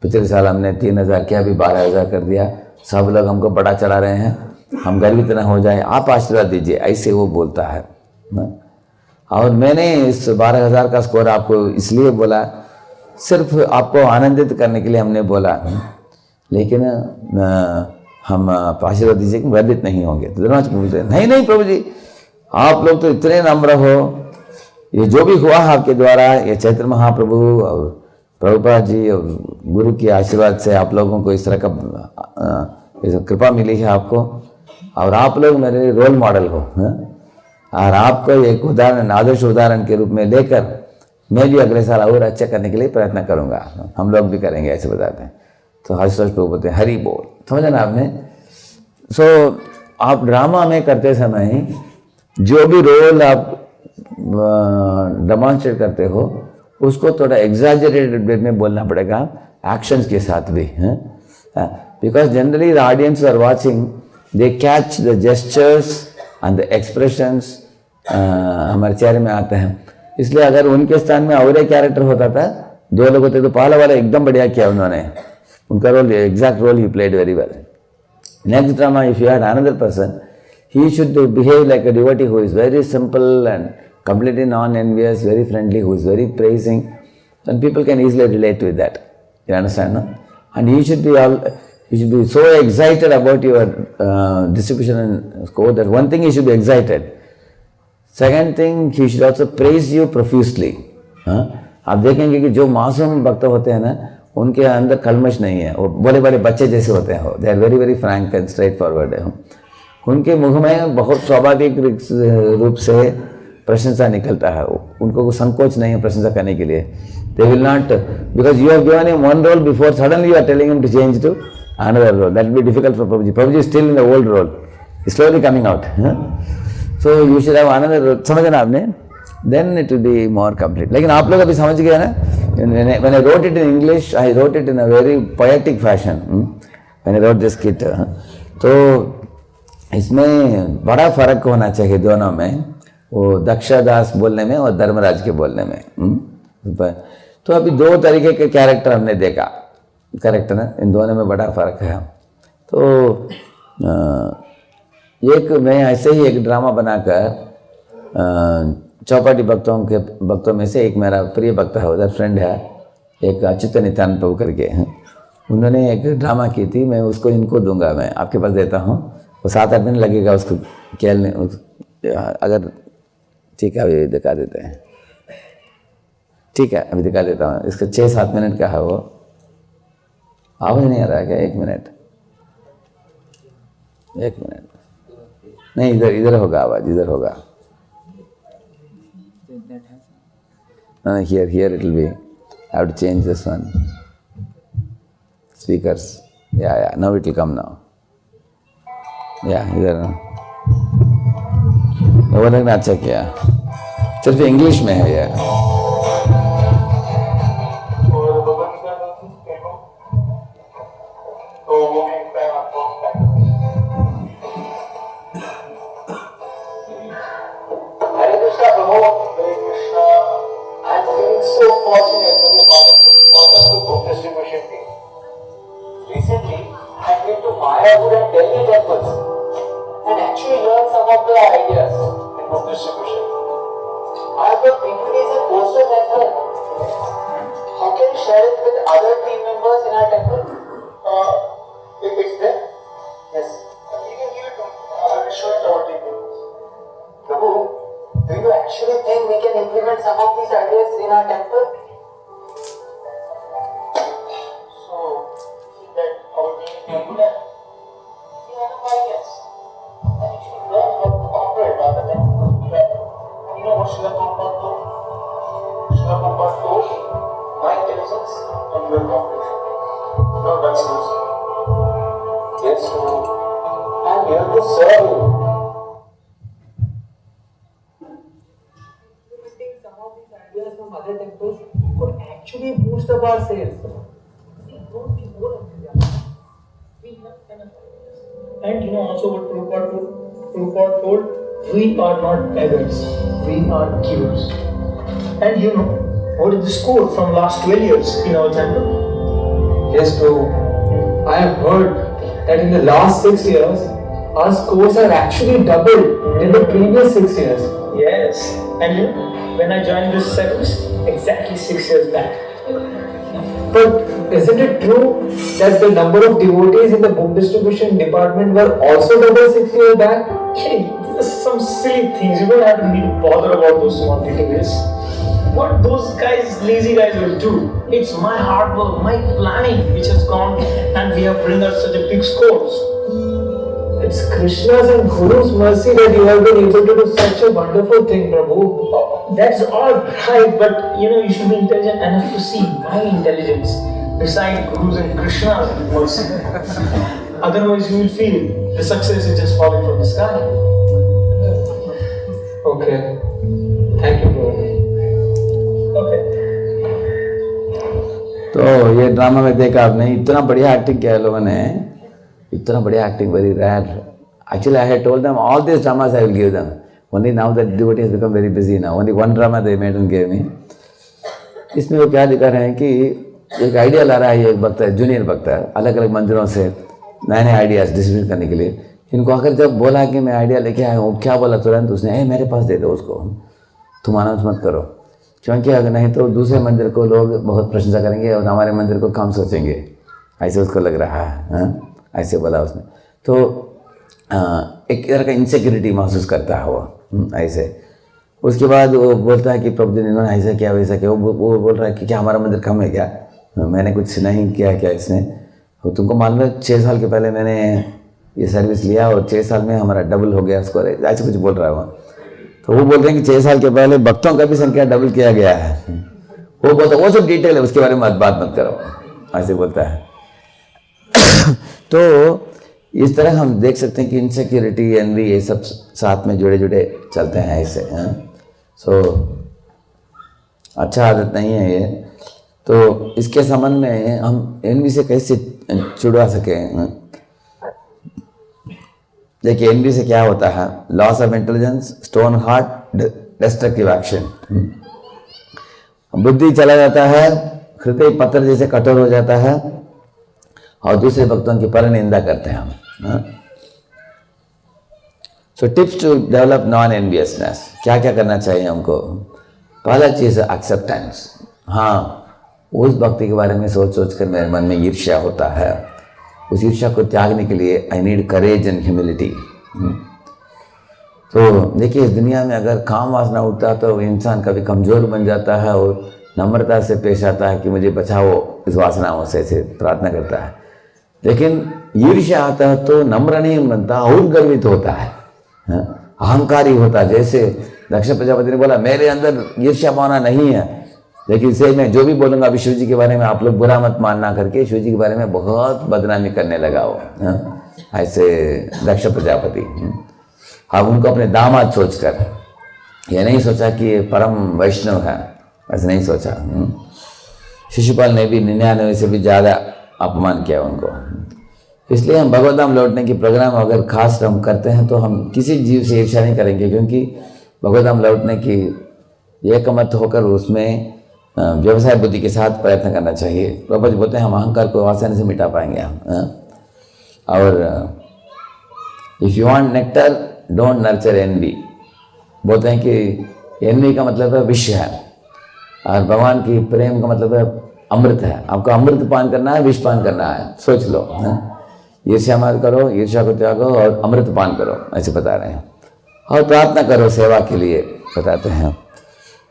पिछले साल हमने 3000 किया, अभी 12000 कर दिया। सब लोग हमको बड़ा चढ़ा रहे हैं, हम गर्वित न हो जाए, आप आशीर्वाद दीजिए। ऐसे वो बोलता है। और मैंने इस 12000 का स्कोर आपको इसलिए बोला, सिर्फ आपको आनंदित करने के लिए हमने बोला, लेकिन हम आशीर्वाद दीजिए कि गर्वित नहीं होंगे। तो धर्मराज बोलते नहीं नहीं प्रभु जी, आप लोग तो इतने नम्र हो, ये जो भी हुआ है आपके द्वारा, ये चैत्र महाप्रभु और प्रभुपाद जी और गुरु के आशीर्वाद से आप लोगों को इस तरह का कृपा मिली है आपको, और आप लोग मेरे रोल मॉडल हो। और आपको एक उदाहरण, आदर्श उदाहरण के रूप में लेकर मैं भी अगले साल और अच्छा करने के लिए प्रयत्न करूंगा। हम लोग भी करेंगे, ऐसे बताते हैं। तो हर्षराज प्रभु बोलते हैं हरि बोल, समझा ना आपने। सो आप ड्रामा में करते समय जो भी रोल आप डेमॉन्स्ट्रेट करते हो उसको थोड़ा एग्जैजरेटेड वे में बोलना पड़ेगा, एक्शंस के साथ भी, because generally the audience are watching, they catch the gestures and the expressions हमारे चेहरे में आते हैं। इसलिए अगर उनके स्थान में और एक कैरेक्टर होता था, दो लोग होते तो पहला वाला एकदम बढ़िया किया उन्होंने, उनका रोल एग्जैक्ट रोल ही played very well. Next drama if you had another person, he should behave like a devotee who is very simple and completely non-envious, very friendly, who is very praising, and people can easily relate with that. You understand, no? And he should be so excited about your distribution and score that one thing he should be excited. Second thing, he should also praise you profusely. आप देखेंगे कि जो मासूम भक्त होते हैं ना, उनके अंदर कलमश नहीं है, वो बड़े बड़े बच्चे जैसे होते हैं, they are very very frank and straightforward है। उनके मुख में बहुत स्वाभाविक रूप से प्रशंसा निकलता है, उनको संकोच नहीं है प्रशंसा करने के लिए। They will not, because you have given him one role before, suddenly you are telling him to change to another role, that will be difficult for Prabhuji. Prabhuji still in the old role, slowly coming out, so you should have another role, समझना आपने, then it will be more complete. लेकिन आप लोग अभी समझ गए ना, when I wrote it in English, I wrote it in a very poetic fashion, when I wrote this skit, तो इसमें बड़ा फर्क होना चाहिए दोनों में, वो दक्षदास बोलने में और धर्मराज के बोलने में। तो अभी दो तरीके के कैरेक्टर हमने देखा, करेक्ट ना, इन दोनों में बड़ा फर्क है। तो एक मैं ऐसे ही एक ड्रामा बनाकर चौपाटी भक्तों में से एक मेरा प्रिय भक्त है, उधर फ्रेंड है एक अच्युत नित्यानंद प्रभु करके, उन्होंने एक ड्रामा की थी, मैं उसको इनको दूंगा, मैं आपके पास देता हूँ, वो 7-8 दिन लगेगा उसको खेलने, अगर ठीक है अभी दिखा देते हैं, ठीक है अभी दिखा देता हूँ, इसका 6-7 मिनट का है, वो आवाज नहीं आ रहा है क्या? 1 मिनट नहीं, इधर होगा आवाज, इधर होगा, here it will be, I have to change this one, speakers, yeah, now it will come now, yeah, इधर वो लगना अच्छा किया, सिर्फ इंग्लिश में है यार। And you know also what Prabhupada told, we are not beggars, we are givers. And you know what is the score from last 12 years in our temple? Yes, Prabhu. I have heard that in the last 6 years, our scores are actually doubled in the previous 6 years. Yes. And you know, when I joined this service, exactly 6 years back. But isn't it true that the number of devotees in the book distribution department were also double 6 years back? Hey, these are some silly things. You don't have to need to bother about those small details. What those guys, lazy guys will do, it's my hard work, my planning which has gone and we have bring us such a big scores. It's Krishna's and Guru's mercy that you have been able to do such a wonderful thing, Prabhu. That's all right, but you know, you should be intelligent enough to see my intelligence. beside Gurus and Krishna mercy. Otherwise, you will feel the success is just falling from the sky. Okay. Thank you, bro. Okay. तो ये drama में देखा आपने, इतना बढ़िया acting किया है लोगों ने, इतना बढ़िया acting, very rare. Actually, I had told them all these dramas I will give them. Only now that devotee has become very busy now. Only one drama they made and gave me. इसमें वो क्या दिखा रहे हैं कि एक idea ला रहा है, ये एक भक्त है, जूनियर भक्त है, अलग अलग मंदिरों से नए नए आइडियाज डिस्ट्रीब्यूट करने के लिए. इनको आकर जब बोला कि मैं आइडिया लेके आया हूँ, क्या बोला तुरंत उसने, मेरे पास दे दो उसको, तुम अनाउंस मत करो, क्योंकि अगर नहीं तो दूसरे मंदिर को लोग बहुत प्रशंसा करेंगे और हमारे मंदिर को कम सोचेंगे, ऐसे उसको लग रहा है. ऐसे बोला उसने. तो एक तरह का इनसिक्योरिटी महसूस करता है वो ऐसे. उसके बाद वो बोलता है कि प्रभु जी ने इन्होंने ऐसा किया वैसा किया. वो बोल रहा है कि क्या हमारा मंदिर कम है क्या, मैंने कुछ नहीं किया क्या इसने. तो तुमको मालूम है 6 साल के पहले मैंने ये सर्विस लिया और 6 साल में हमारा डबल हो गया उसको, ऐसे कुछ बोल रहा है वो. तो वो बोलते हैं कि 6 साल के पहले भक्तों का भी संख्या डबल किया गया है. वो बोलता है वो सब डिटेल है, उसके बारे में बात मत करो, ऐसे बोलता है. तो इस तरह हम देख सकते हैं कि इनसिक्योरिटी, एनवी, ये सब साथ में जुड़े जुड़े चलते हैं ऐसे. सो अच्छा आदत नहीं है ये. तो इसके संबंध में हम एनवी से कैसे छुड़वा सकें. देखिए एनवी से क्या होता है, loss of intelligence, stone heart, destructive action. बुद्धि चला जाता है, हृदय पत्थर जैसे कठोर हो जाता है और दूसरे भक्तों की परनिंदा करते हैं हम. So tips to develop non enviousness, क्या क्या करना चाहिए हमको. पहला चीज़ है एक्सेप्टेंस. हाँ, उस भक्ति के बारे में सोच सोच कर मेरे मन में ईर्ष्या होता है, उस ईर्ष्या को त्यागने के लिए I need courage and humility. तो देखिए इस दुनिया में अगर काम वासना उठता तो इंसान कभी कमज़ोर बन जाता है और नम्रता से पेश आता है कि मुझे बचाओ इस वासनाओं से, ऐसे प्रार्थना करता है. लेकिन ईर्ष्या आता है तो नम्र नहीं बनता और गर्वित होता है, अहंकारी होता है. जैसे दक्ष प्रजापति ने बोला मेरे अंदर ईर्ष्या भावना नहीं है, लेकिन से मैं जो भी बोलूँगा अभी शिव जी के बारे में आप लोग बुरा मत मानना करके शिव जी के बारे में बहुत बदनामी करने लगा वो. ऐसे दक्ष प्रजापति. अब उनको अपने दामाद सोचकर, ये नहीं सोचा कि ये परम वैष्णव है, ऐसे नहीं सोचा. शिशुपाल ने भी 99 से भी ज़्यादा अपमान किया उनको. इसलिए हम भगवतधाम लौटने की प्रोग्राम अगर खास हम करते हैं तो हम किसी जीव से ईर्ष्या नहीं करेंगे, क्योंकि भगवतधाम लौटने की एकमत होकर उसमें व्यवसाय बुद्धि के साथ प्रयत्न करना चाहिए. प्रभु जी बोलते हैं हम अहंकार को आसानी से मिटा पाएंगे हम. और if you want nectar don't nurture envy. बोलते हैं कि एनवी का मतलब है विष है और भगवान की प्रेम का मतलब है अमृत है. आपको अमृत पान करना है, विष पान करना है, सोच लो. ईर्ष्या मत करो, ईर्ष्या को त्यागो और अमृत पान करो, ऐसे बता रहे हैं. और प्रार्थना करो सेवा के लिए, बताते हैं.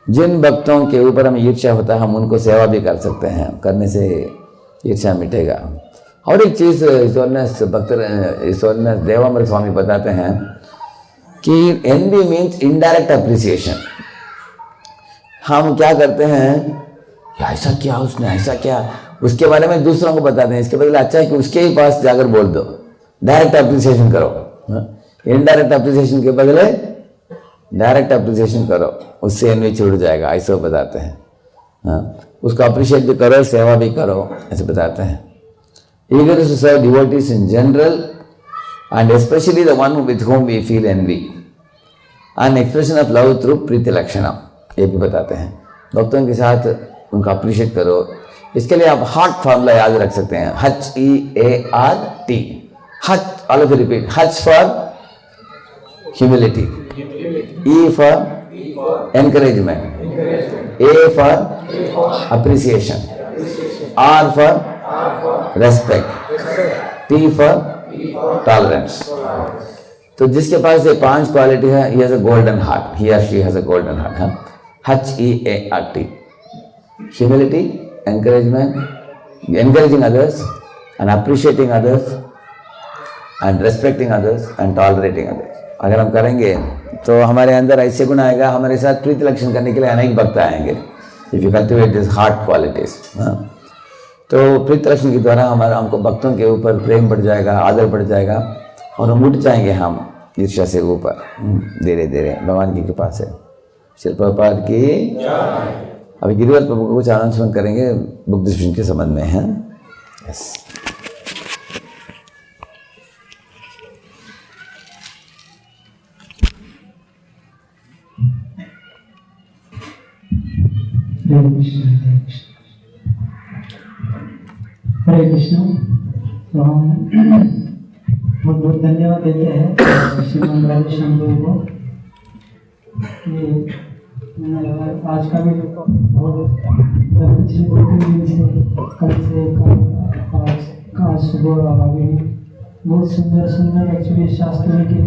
जिन भक्तों के ऊपर हमें ईर्ष्या होता है हम उनको सेवा भी कर सकते हैं, करने से ईर्ष्या मिटेगा. और एक चीज़ ईश्वरनाथ देवामृत स्वामी बताते हैं कि एनवी मीन्स इनडायरेक्ट अप्रिसिएशन. हम क्या करते हैं, ऐसा क्या उसने ऐसा क्या, उसके बारे में दूसरों को बताते हैं. इसके बदले अच्छा है कि उसके ही पास जाकर बोल दो, डायरेक्ट अप्रिसिएशन करो. इनडायरेक्ट अप्रिसिएशन के बदले डायरेक्ट अप्रिसिएशन करो, उससे एनवी छूट जाएगा, ऐसे वो बताते हैं. उसको अप्रिशिएट भी करो, सेवा भी करो, ऐसे बताते हैं. Eager to serve devotees in general and especially the one with whom we feel envy. An expression of love through प्रीति लक्षणा, ये भी बताते हैं. भक्तों के साथ उनका अप्रिशिएट करो. इसके लिए आप हार्ट फार्मूला याद रख सकते हैं, HEART. Hutch, all of you repeat. Hutch for humility, E for encouragement, A for appreciation, R for respect, T for tolerance. तो जिसके पास ये 5 क्वालिटी है, he has a golden heart, he or she has a golden heart. HEART, humility, encouragement, encouraging others and appreciating others and respecting others and tolerating others. अगर हम करेंगे तो हमारे अंदर ऐसे गुण आएगा, हमारे साथ प्रीति लक्षण करने के लिए अनेक भक्त आएंगे. If you cultivate this heart qualities. तो प्रीत रक्षण के द्वारा हमको भक्तों के ऊपर प्रेम बढ़ जाएगा, आदर बढ़ जाएगा और हम उठ जाएंगे हम ईर्ष्या से ऊपर धीरे धीरे भगवान की कृपा से। श्री प्रभुपाद की। अभी गिरिवर प्रभु को कुछ अनाउंसमेंट करेंगे बुक डिस्ट्रीब्यूशन के संबंध में है। यस। हरे कृष्ण हरे कृष्ण। तो हम बहुत बहुत धन्यवाद देते हैं श्रीमान राधेश्याम प्रभु को कि आज का भी बहुत पिछले 2-3 दिन से कल से आज सुबह और आगे भी बहुत सुंदर सुंदर एक्चुअली शास्त्रों के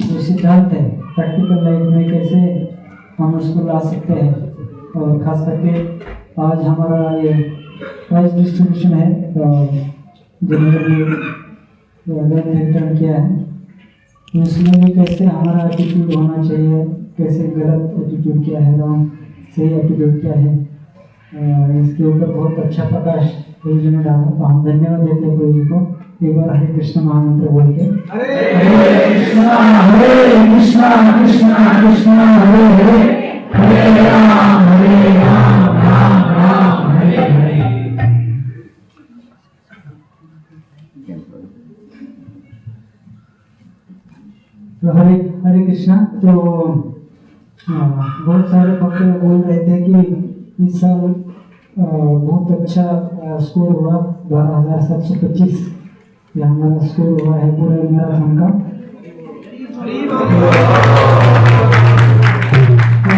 जो सिद्धांत है प्रैक्टिकल लाइफ में कैसे हम उसको ला सकते हैं, और खास करके आज हमारा ये प्राइज डिस्ट्रीब्यूशन है जिन्होंने वितरण किया है, तो उसमें भी कैसे हमारा एटीट्यूड होना चाहिए, कैसे गलत एटीट्यूड क्या है, रॉन्ग सही एटीट्यूड क्या है, इसके ऊपर बहुत अच्छा प्रकाश प्रभु जी ने डाला। तो हम धन्यवाद देते हैं प्रभु जी को। एक बार हरे कृष्ण महामंत्र बोल के हरे कृष्णा कृष्णा कृष्णा हरे हरे हरे राम राम राम हरे हरे। तो हरे कृष्णा। तो बहुत सारे भक्त बोल रहे थे कि इस साल बहुत अच्छा स्कोर हुआ 12,725 ये हमारा स्कोर हुआ है पूरे मैराथन का। तो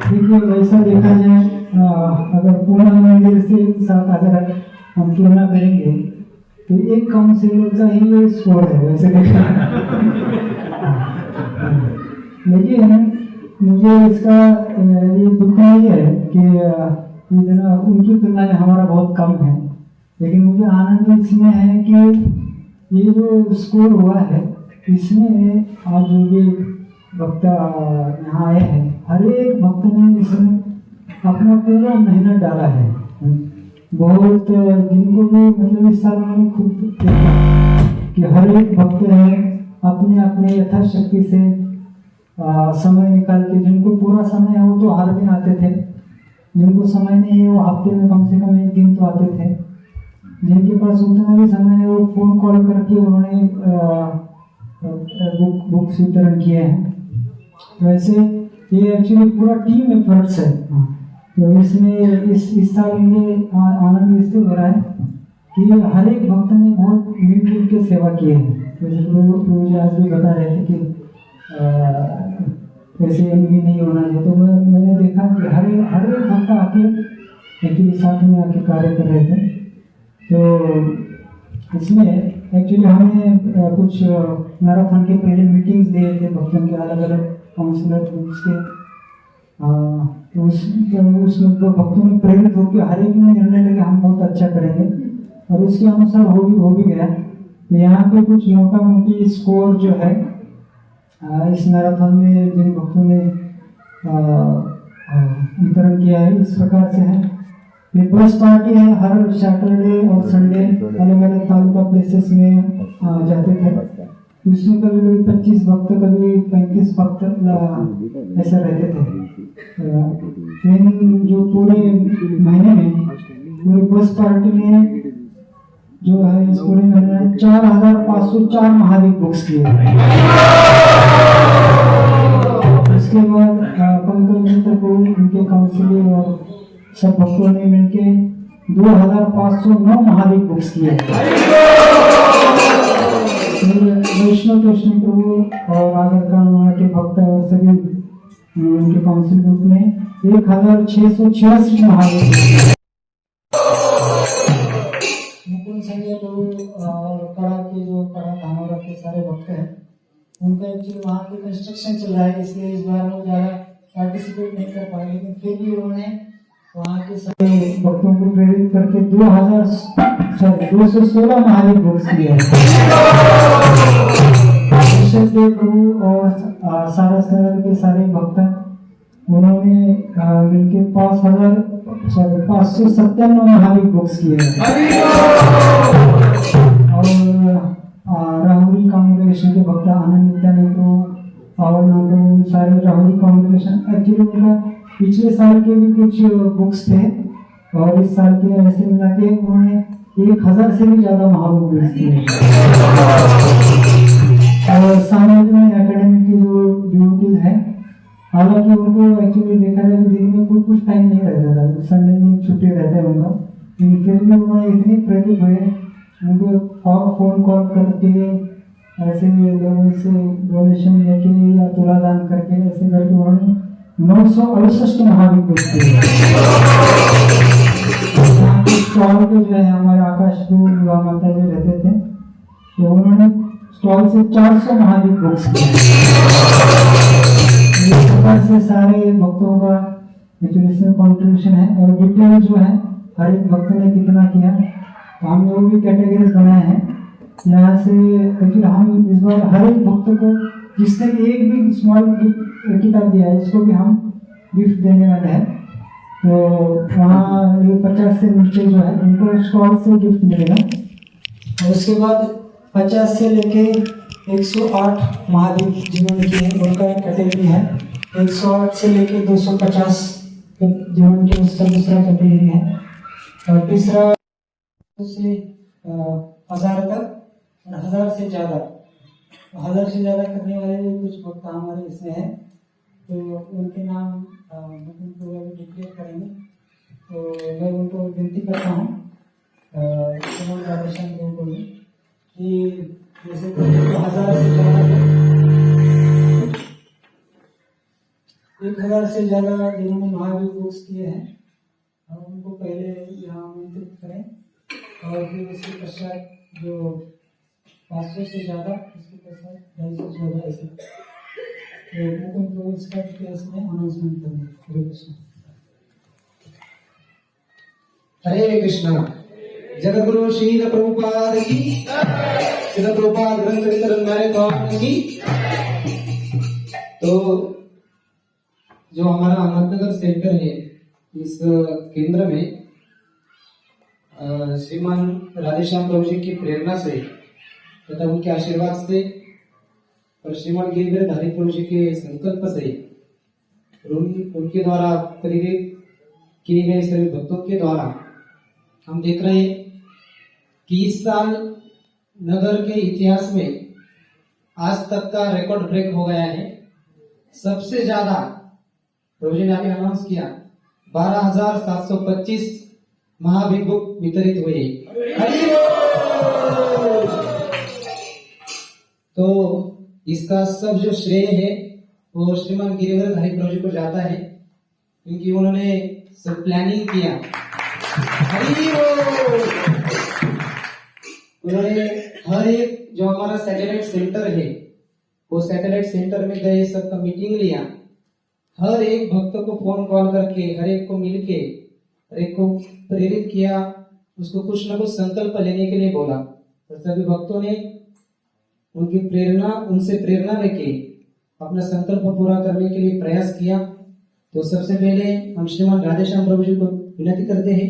देखिए वैसा देखा जाए अगर पूर्ण मंदिर से साथ अगर हम तुलना करेंगे तो एक काउंसिलर का ही स्कोर है वैसे देखा। लेकिन मुझे इसका ये दुख नहीं है कि इतना उनकी तुलना में हमारा बहुत कम है, लेकिन मुझे आनंद इसमें है कि ये जो स्कोर हुआ है इसमें आज जो भी भक्त यहाँ आए हैं हर एक भक्त ने इसमें अपना पूरा मेहनत डाला है। बहुत जिनको भी मतलब इस साल मैंने खुद देखा कि हर एक भक्त है अपने अपने यथाशक्ति से समय निकाल के, जिनको पूरा समय है वो तो हर दिन आते थे, जिनको समय नहीं है वो हफ्ते में कम से कम 1 दिन तो आते थे, जिनके पास उतना भी समय है वो फोन कॉल करके उन्होंने बुक्स वितरण किए हैं। वैसे ये एक्चुअली पूरा टीम एफर्ट्स है। तो इसमें इस साल मुझे आनंद इससे हो रहा है कि हर एक भक्त ने बहुत मिलजुल के सेवा की है। जैसे प्रभु जी आज भी बता रहे थे कि वैसे भी नहीं होना चाहिए। तो मैंने देखा कि हर एक भक्त आके एक्चुअली साथ में आके कार्य कर रहे थे। तो इसमें एक्चुअली हमने कुछ मैराथन के पहले मीटिंग्स दिए थे भक्तों के अलग अलग काउंसलर ग्रुप्स के। तो उसमें तो भक्तों ने प्रेरित होकर हर एक ने निर्णय लिया हम बहुत अच्छा करेंगे और उसके अनुसार हो भी गया। तो यहाँ पे कुछ मोटा मोटी स्कोर जो है इस मैराथन में जिन भक्तों ने वितरण किया है इस प्रकार से है। ये बस पार्टी है हर सैटरडे और संडे अलग अलग तालुका प्लेसेस में जाते थे। इसमें कभी 25 भक्त कभी 35 भक्त ऐसा रहते थे। लेकिन जो पूरे महीने में पूरे बस पार्टी ने जो है इस पूरे महीने में 4,504 महावीर बुक्स किए। इसके बाद पंकज मित्र को उनके काउंसिलर और सब भक्तों ने मिलके 2,509 महावीर बुक्स किए। वैष्णव कृष्ण प्रभु और आगर का के भक्त और सभी उनके काउंसिल ग्रुप ने 1,686 महावीर मुकुंद संजय प्रभु और कड़ा के जो कड़ा धानोरा के सारे भक्त हैं उनका एक्चुअली वहाँ पे कंस्ट्रक्शन चल रहा है, इसलिए इस बार वो ज़्यादा पार्टिसिपेट नहीं कर पाए। लेकिन फिर भी उन्होंने वहाँ के सारे भक्तों को प्रेरित करके 216 महावीर बुक्स किए हैं। प्रभु और सारा शहर के सारे भक्त उन्होंने मिलके 597 महावीर बुक्स किए हैं। और राहुल कांग्रेगेशन के भक्त आनंद नित्यानंद को पावन सारे राहुल कांग्रेगेशन एक्चुअली उनका पिछले साल के भी कुछ बुक्स थे और इस साल के ऐसे मिला के उन्होंने 1000 से भी ज्यादा महावीर बुक्स किए। और सामाजिक में एकेडमिक की जो ड्यूटीज है, हालांकि उनको एक्चुअली देखा जाए तो दिन में कुछ टाइम नहीं रहता था, संडे में छुट्टी रहता है उनका, लेकिन फिर भी उन्होंने इतनी प्रेरित हुए, उनको फोन कॉल करके ऐसे लोगों से डोनेशन लेके या तुला दान करके ऐसे करके उन्होंने 968 महावीर बुक्स किए। स्टॉल पे जो है हमारे आकाश को युवा माता जी रहते थे, तो उन्होंने स्टॉल से 400 महावीर बुक्स किए। इस प्रकार से सारे भक्तों का इसमें कॉन्ट्रीब्यूशन है और डिटेल जो है हर एक भक्त ने कितना किया, तो हमने वो भी कैटेगरीज बनाए हैं। यहाँ से एक्चुअली हम इस बार हर एक भक्त को जिसने एक भी स्मॉल किताब दिया है इसको भी हम गिफ्ट देने वाले हैं। तो वहाँ 50 से नीचे जो है उनको स्टॉल से गिफ्ट मिलेगा। और उसके बाद 50 से लेके 108 महावीर जिन्होंने किए हैं उनका कैटेगरी है। 108 से लेके 250 जिन्होंने किए उसका दूसरा कैटेगरी है। और तीसरा से 1000 तक, 1000 से ज़्यादा, 1000 से ज़्यादा करने वाले कुछ भक्त हमारे इसमें हैं, तो उनके नाम उनको डिक्लेयर करेंगे। तो मैं उनको विनती करता हूँ राधेश्याम देव को कि जैसे 1000 से ज़्यादा 1000 से ज़्यादा जिन्होंने महावीर बुक्स किए हैं और उनको पहले यहाँ आमंत्रित करें, और फिर उसके पश्चात जो 500 से ज़्यादा, उसके पश्चात 250 से ज़्यादा, ऐसे तो उनको इसका डिटेल्स में अनाउंसमेंट करेंगे। हरे कृष्णा। जगतगुरु श्रील प्रभुपाद की, श्रील प्रभुपाद ग्रंथ वितरण मैराथन की। तो जो हमारा अहमदनगर सेंटर है, इस केंद्र में श्रीमान राधेश्याम प्रभु जी की प्रेरणा से तथा उनके आशीर्वाद से और श्रीमान गिरिधरधारी प्रभु जी के संकल्प से उनके द्वारा प्रेरित किए गए सभी भक्तों के द्वारा हम देख रहे हैं कि इस साल नगर के इतिहास में आज तक का रिकॉर्ड ब्रेक हो गया है। सबसे ज्यादा प्रभु जी ने अभी अनाउंस किया 12,725 महावीर बुक वितरित हुए। तो इसका सब जो श्रेय है वो श्रीमान गिरिधरधारी प्रभु जी को जाता है, क्योंकि उन्होंने सब प्लानिंग किया। उन्होंने हर एक जो हमारा सैटेलाइट सेंटर है, वो सैटेलाइट सेंटर में गए, सबका मीटिंग लिया, हर एक भक्त को फोन कॉल करके हर एक को मिलके हर एक को प्रेरित किया, उसको कुछ न कुछ संकल्प लेने के लिए बोला। और सभी भक्तों ने उनकी प्रेरणा, उनसे प्रेरणा लेके अपना संकल्प पूरा करने के लिए प्रयास किया। तो सबसे पहले हम श्रीमान राधेश्याम प्रभु जी को विनती करते हैं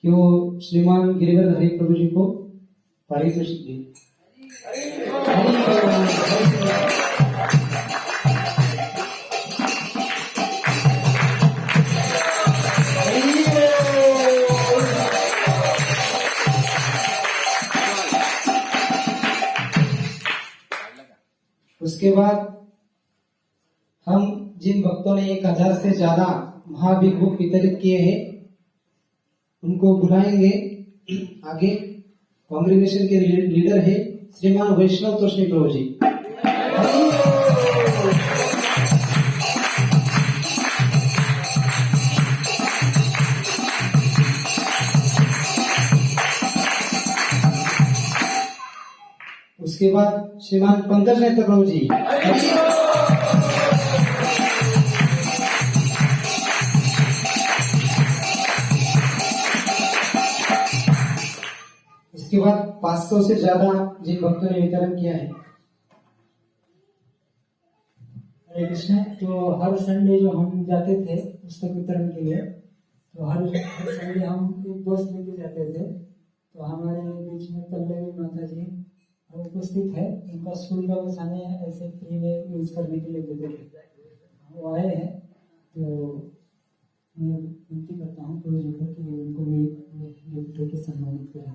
कि वो श्रीमान गिरिधरधारी प्रभु जी को पारितोषिक दें। उसके बाद हम जिन भक्तों ने 1000 से ज्यादा महावीर बुक वितरित किए हैं उनको बुलाएंगे आगे। कांग्रेगेशन के लीडर है श्रीमान वैष्णव तोषणी प्रभु जी। उसके बाद श्रीमान पंकज नेत्र प्रभु जी। इसके बाद 500 से ज्यादा जिन भक्तों ने वितरण किया है। हरे कृष्ण। तो हर संडे जो हम जाते थे पुस्तक वितरण के लिए, तो हर संडे हम एक दोस्त लेके जाते थे। तो हमारे बीच में पल्लवी माता जी उपस्थित है, उनका स्कूल का बस हमें ऐसे फ्री में यूज करने के लिए देते थे, वो आए हैं। तो मैं विनती करता हूँ प्रभु जी को कि उनको भी गिफ्ट देके सम्मानित करें।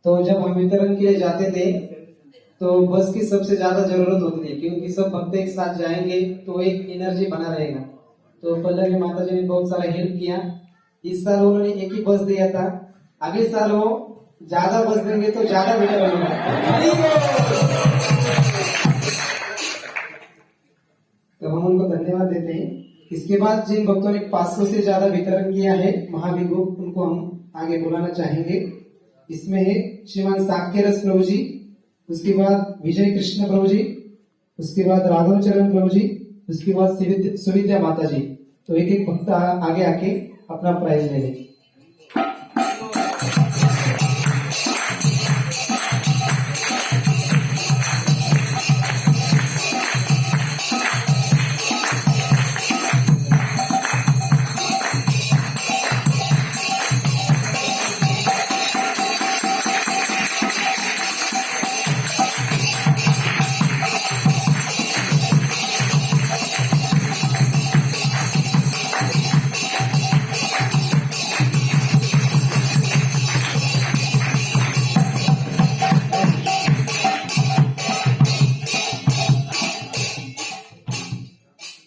तो जब हम वितरण के लिए जाते थे तो बस की सबसे ज्यादा जरूरत होती थी, क्योंकि सब भक्त एक साथ जाएंगे तो एक एनर्जी बना रहेगा। तो पल्लवी माता जी ने बहुत सारा हेल्प किया। इस साल उन्होंने एक ही बस दिया था, अगले साल वो ज्यादा बस देंगे तो ज्यादा वितरण होगा। तो हम उनको धन्यवाद देते हैं। इसके बाद जिन भक्तों ने 500 से ज्यादा वितरण किया है महाभिगु, उनको हम आगे बुलाना चाहेंगे। इसमें है श्रीमान साक्यरस प्रभु जी, उसके बाद विजय कृष्ण प्रभु जी, उसके बाद राघव चरण प्रभु जी, उसके बाद सुविद्या माता जी। तो एक एक भक्त आगे आके अपना प्राइज ले लें।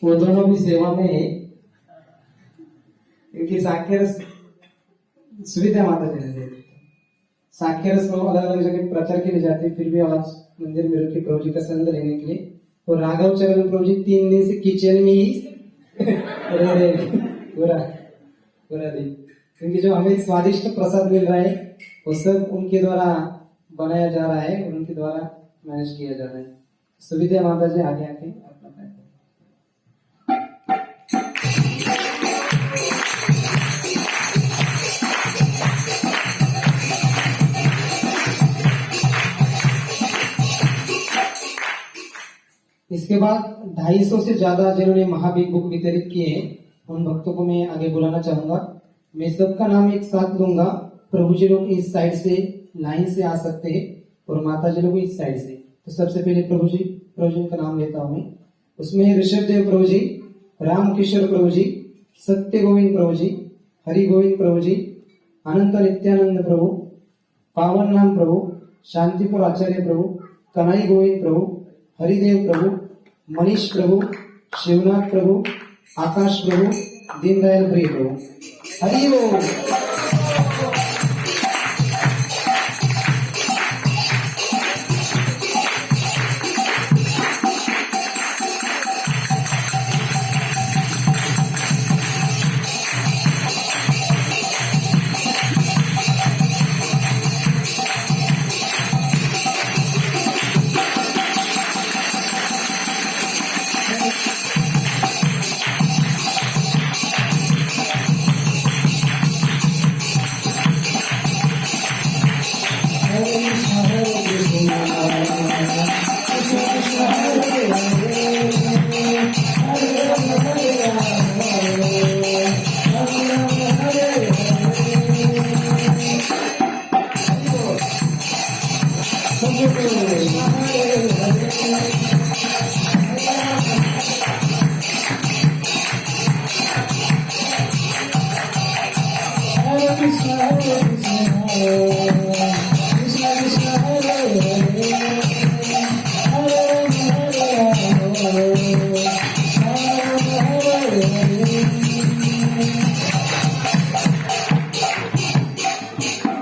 वो दोनों भी सेवा में है, क्योंकि साक्षरस सुविधा माता जी ने साक्षरस को अलग अलग जगह प्रचार के लिए जाते, फिर भी आज मंदिर में रुके प्रभु जी का संग लेने के लिए। और राघव चरण प्रभु जी 3 दिन से किचन में ही पूरा दिन, क्योंकि जो हमें स्वादिष्ट प्रसाद मिल रहा है वो सब उनके द्वारा बनाया जा रहा है और उनके द्वारा मैनेज किया जा रहा है। सुविधा माता जी आगे आके अपना इसके बाद 250 से ज्यादा जिन्होंने महाबिग बुक वितरित किए हैं उन भक्तों को मैं आगे बुलाना चाहूंगा। मैं सबका नाम एक साथ लूंगा। प्रभु जी लोग इस साइड से लाइन से आ सकते हैं और माता जी लोग इस साइड से। तो सबसे पहले प्रभु जी का नाम लेता हूं मैं। उसमें ऋषभ देव प्रभु जी, राम किशोर प्रभु जी, सत्य गोविंद प्रभु जी, हरि गोविंद प्रभु जी, अनंत नित्यानंद प्रभु, पावन नाम प्रभु, शांतिपुर आचार्य प्रभु, कनाई गोविंद प्रभु, हरिदेव प्रभु, मनीष प्रभु, शिवनाथ प्रभु, आकाश प्रभु, दीनदयाल प्रिय प्रभु। हरि ओम।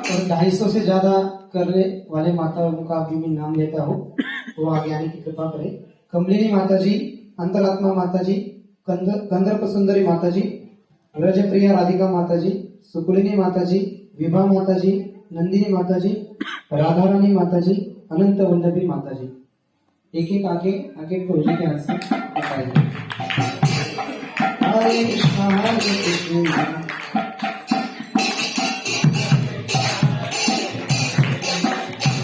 और 250 से ज्यादा करने वाले माताओं का भी मैं नाम लेता हूँ, वो आगे आने की कृपा करें। कमलिनी माता जी, अंतरात्मा माता जी, कंदर्प सुंदरी माता जी, रजप्रिया राधिका माता जी, सुकुलिनी माता जी, विभा माता जी, नंदिनी माता जी, राधा रानी माता जी, अनंत वल्लभी माता जी। एक एक आके आके प्रभु जी के हाथ से बताइए। हरे कृष्णा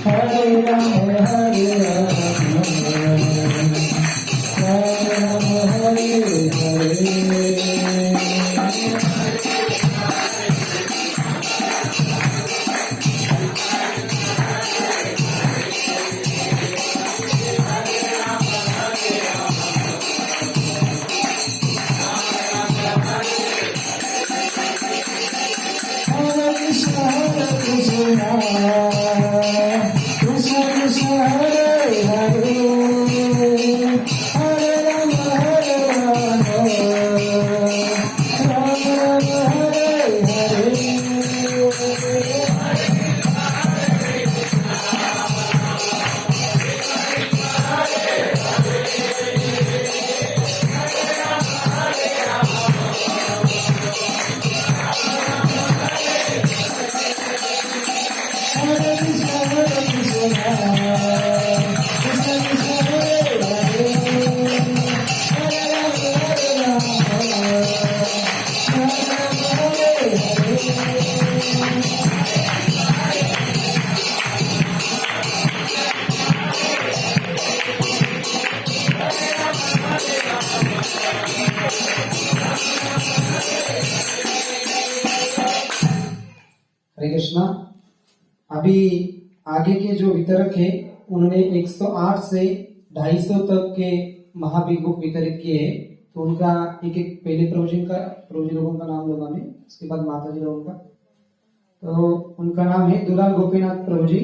हरे राम हरे कृष्णा। अभी आगे के जो वितरक है उन्होंने 108 से 250 तक के महाबी बुक वितरित किए हैं। तो उनका एक एक पहले प्रभु जी लोगों का नाम लूंगा मैं, उसके बाद माता जी लोगों का। तो उनका नाम है दुलाल गोपीनाथ प्रभु जी,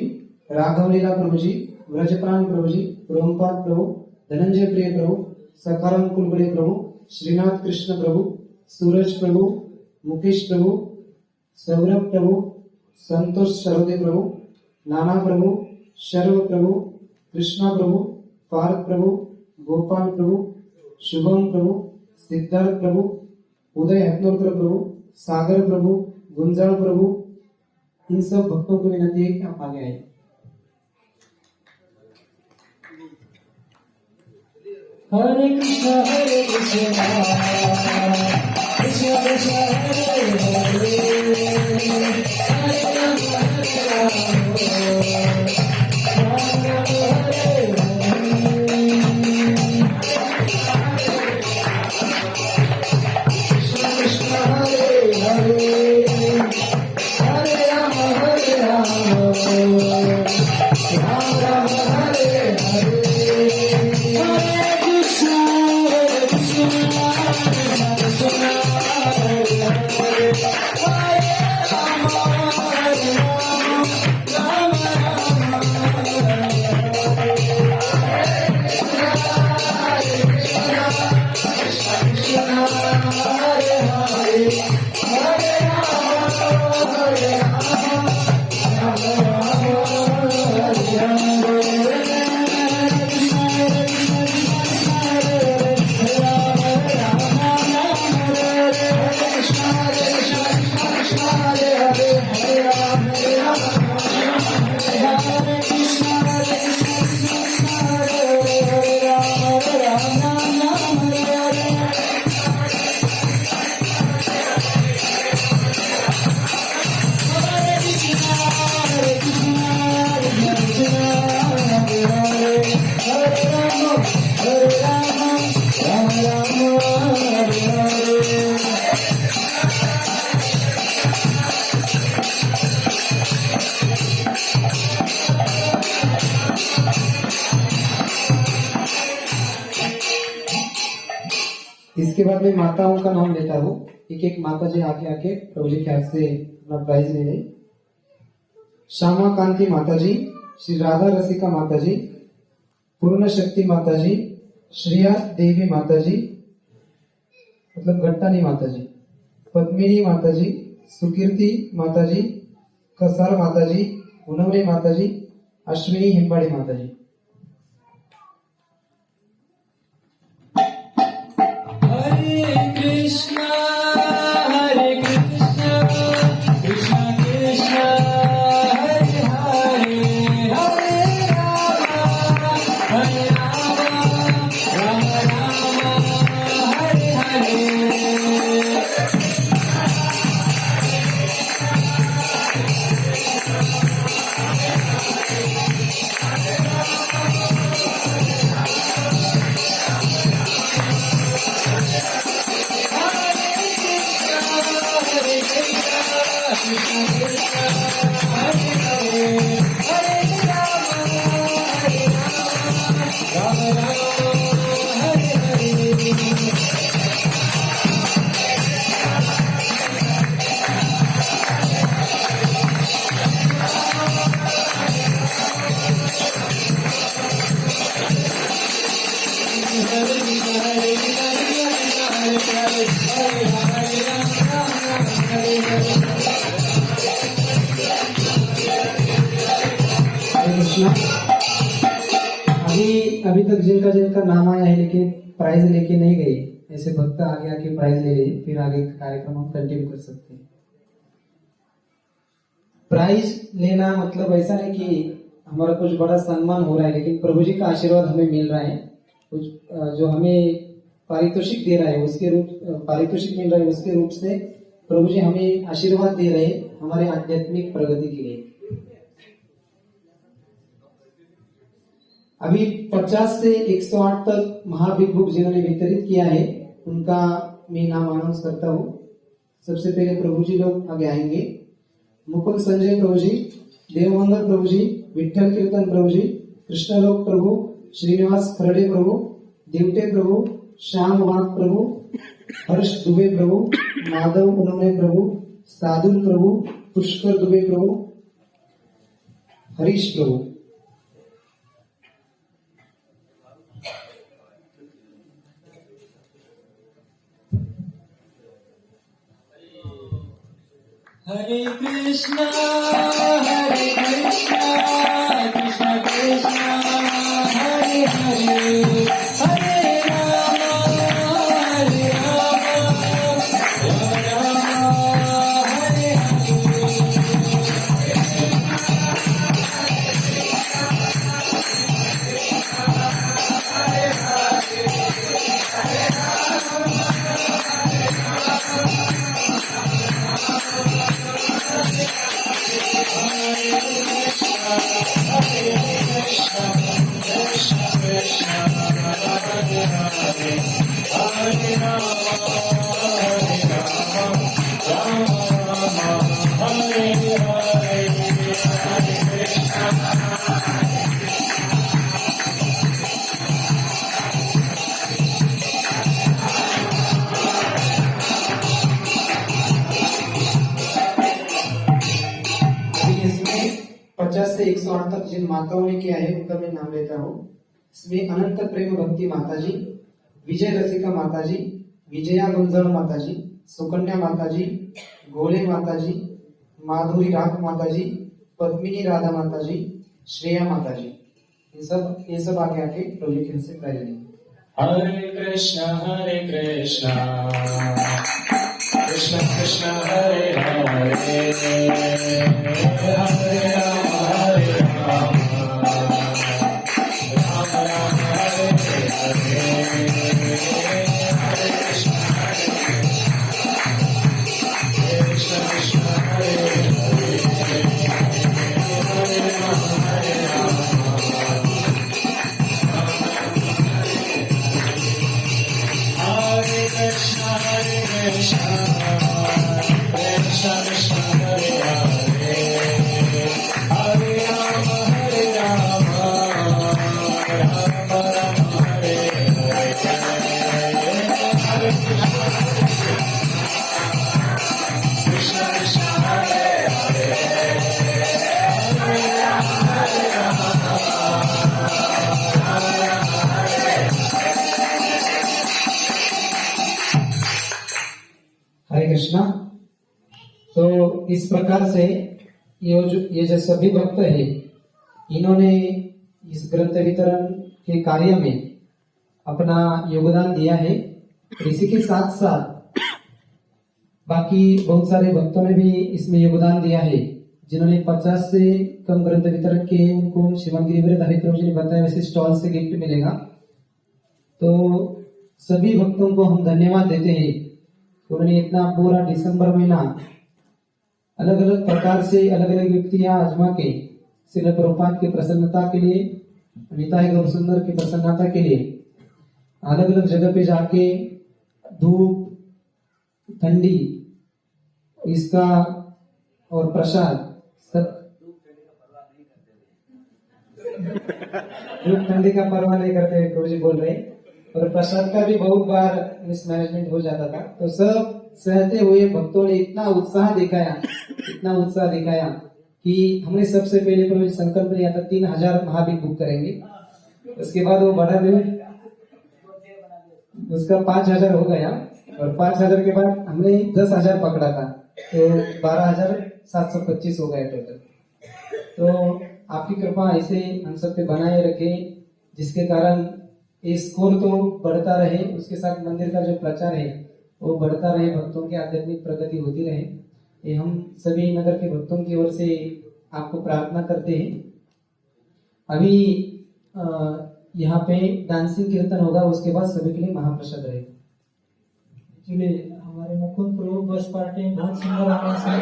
राघव लीला प्रभु जी, व्रजप्राण प्रभु जी, रोमपाल प्रभु, धनंजय प्रिय प्रभु, सखाराम कुलगुड़े प्रभु, श्रीनाथ कृष्ण प्रभु, सूरज प्रभु, मुकेश प्रभु, सौरभ प्रभु, संतोष सरोदे प्रभु, नाना प्रभु, शर्व प्रभु, कृष्णा प्रभु, पार्थ प्रभु, गोपाल प्रभु, शुभम प्रभु, सिद्धार्थ प्रभु, उदय हतनोरकर प्रभु, सागर प्रभु, गुंजाल प्रभु। इन सब भक्तों को विनती है कि आप आगे आए। हरे कृष्णा कृष्ण कृष्ण हरे इसके बाद में माताओं का नाम लेता हूँ। एक एक माता जी आगे आके प्रभु जी के हाथ से अपना प्राइज ले लें। श्यामा कांति माता जी, श्री राधा रसिका माता जी, पूर्ण शक्ति माता जी, श्रिया देवी माता जी मतलब घट्टानी माता जी, पद्मिनी माता जी, सुकीर्ति माता जी, कसार माता जी, उनवरे माता जी, अश्विनी हिंबाड़ी माता जी। Hare Krishna, Krishna Krishna, अभी तक जिनका जिनका नाम आया है लेकिन प्राइज लेके नहीं गए, ऐसे भक्त आगे आके प्राइज ले गए, फिर आगे कार्यक्रम हम कंटिन्यू कर सकते हैं। प्राइज लेना मतलब ऐसा नहीं कि हमारा कुछ बड़ा सम्मान हो रहा है, लेकिन प्रभु जी का आशीर्वाद हमें मिल रहा है, कुछ जो हमें पारितोषिक दे रहा है उसके रूप पारितोषिक मिल रहा है उसके रूप से प्रभु जी हमें आशीर्वाद दे रहे हैं हमारे आध्यात्मिक प्रगति के लिए। अभी 50 से 108 तक महाबिग बुक जिन्होंने वितरित किया है उनका मैं नाम अनाउंस करता हूँ। सबसे पहले प्रभु जी लोग आगे आएंगे। मुकुंद संजय प्रभु जी, देवमंगल प्रभु जी, विठल कीर्तन प्रभु जी, कृष्णलोक प्रभु, श्रीनिवास खरडे प्रभु, देवटे प्रभु, श्याम वाघ प्रभु, हर्ष दुबे प्रभु, माधव उन्होंने प्रभु, साधुल प्रभु, पुष्कर दुबे प्रभु, हरीश प्रभु। हरे कृष्णा कृष्ण कृष्णा हरे हरे, हरे राम राम राम हरे इसमें 50 से 108 तक जिन माताओं ने किया है उनका मैं नाम लेता हूँ। इसमें अनंत प्रेम भक्ति माता जी, विजय रसिका माता जी, विजया गुंजल माता जी, सुकन्या माता जी, गोले माता जी, माधुरी राग माता जी, पद्मिनी राधा माता जी, श्रेया माता जी, ये सब आगे आके प्रभु जी से प्राइज लेंगे। हरे कृष्णा कृष्ण कृष्ण हरे हरे, हरे राम राम राम हरे हरे, हरे कृष्ण कृष्ण हरे हरे, हरे राम हरे कृष्ण कृष्ण कृष्ण हरे हरे, हरे राम राम राम हरे हरे, हरे कृष्ण कृष्ण हरे हरे, हरे राम हरे कृष्णा। तो इस प्रकार से ये जो सभी भक्त है इन्होंने इस ग्रंथ वितरण के कार्य में अपना योगदान दिया है। इसी के साथ साथ बाकी बहुत सारे भक्तों ने भी इसमें योगदान दिया है जिन्होंने 50 से कम ग्रंथ वितरण किए। उनको श्रीमान गिरिवरधारी प्रभु जी ने बताया वैसे स्टॉल से गिफ्ट मिलेगा। तो सभी भक्तों को हम धन्यवाद देते हैं। उन्होंने इतना पूरा दिसंबर महीना अलग अलग प्रकार से अलग अलग युक्तियां आजमा के श्रील प्रभुपाद की प्रसन्नता के लिए, निताई गौर सुंदर की प्रसन्नता के लिए अलग अलग जगह पे जाके धूप, ठंडी, इसका और प्रसाद सब धूप ठंडी का परवाह नहीं करते प्रभु जी बोल रहे। और प्रसाद का भी बहुत बार मिसमैनेजमेंट हो जाता था। तो सब सहते हुए भक्तों ने इतना उत्साह दिखाया कि हमने सबसे पहले प्रभु जी संकल्प लिया था 3000 महाबीर बुक करेंगे। उसके बाद वो बढ़ा दे, उसका 5000 हो गया और 5000 के बाद हमने 10,000 पकड़ा था तो 12,725 हो गए टोटल। तो आपकी कृपा ऐसे हम सब पे बनाए रखे। जिसके कारण ये स्कोर तो बढ़ता रहे, उसके साथ मंदिर का जो प्रचार है वो बढ़ता रहे, भक्तों की आध्यात्मिक प्रगति होती रहे, ये हम सभी नगर के भक्तों की ओर से आपको प्रार्थना करते हैं। अभी यहाँ पे डांसिंग कीर्तन होगा, उसके बाद सभी के लिए महाप्रसाद रहेगा। एक्चुअली हमारे मुकुंद प्रभु बस पार्टी में बहुत सुंदर आवाज हरे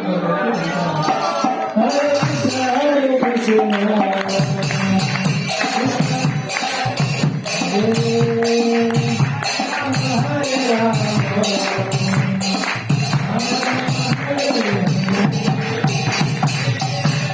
कृष्ण हरे राम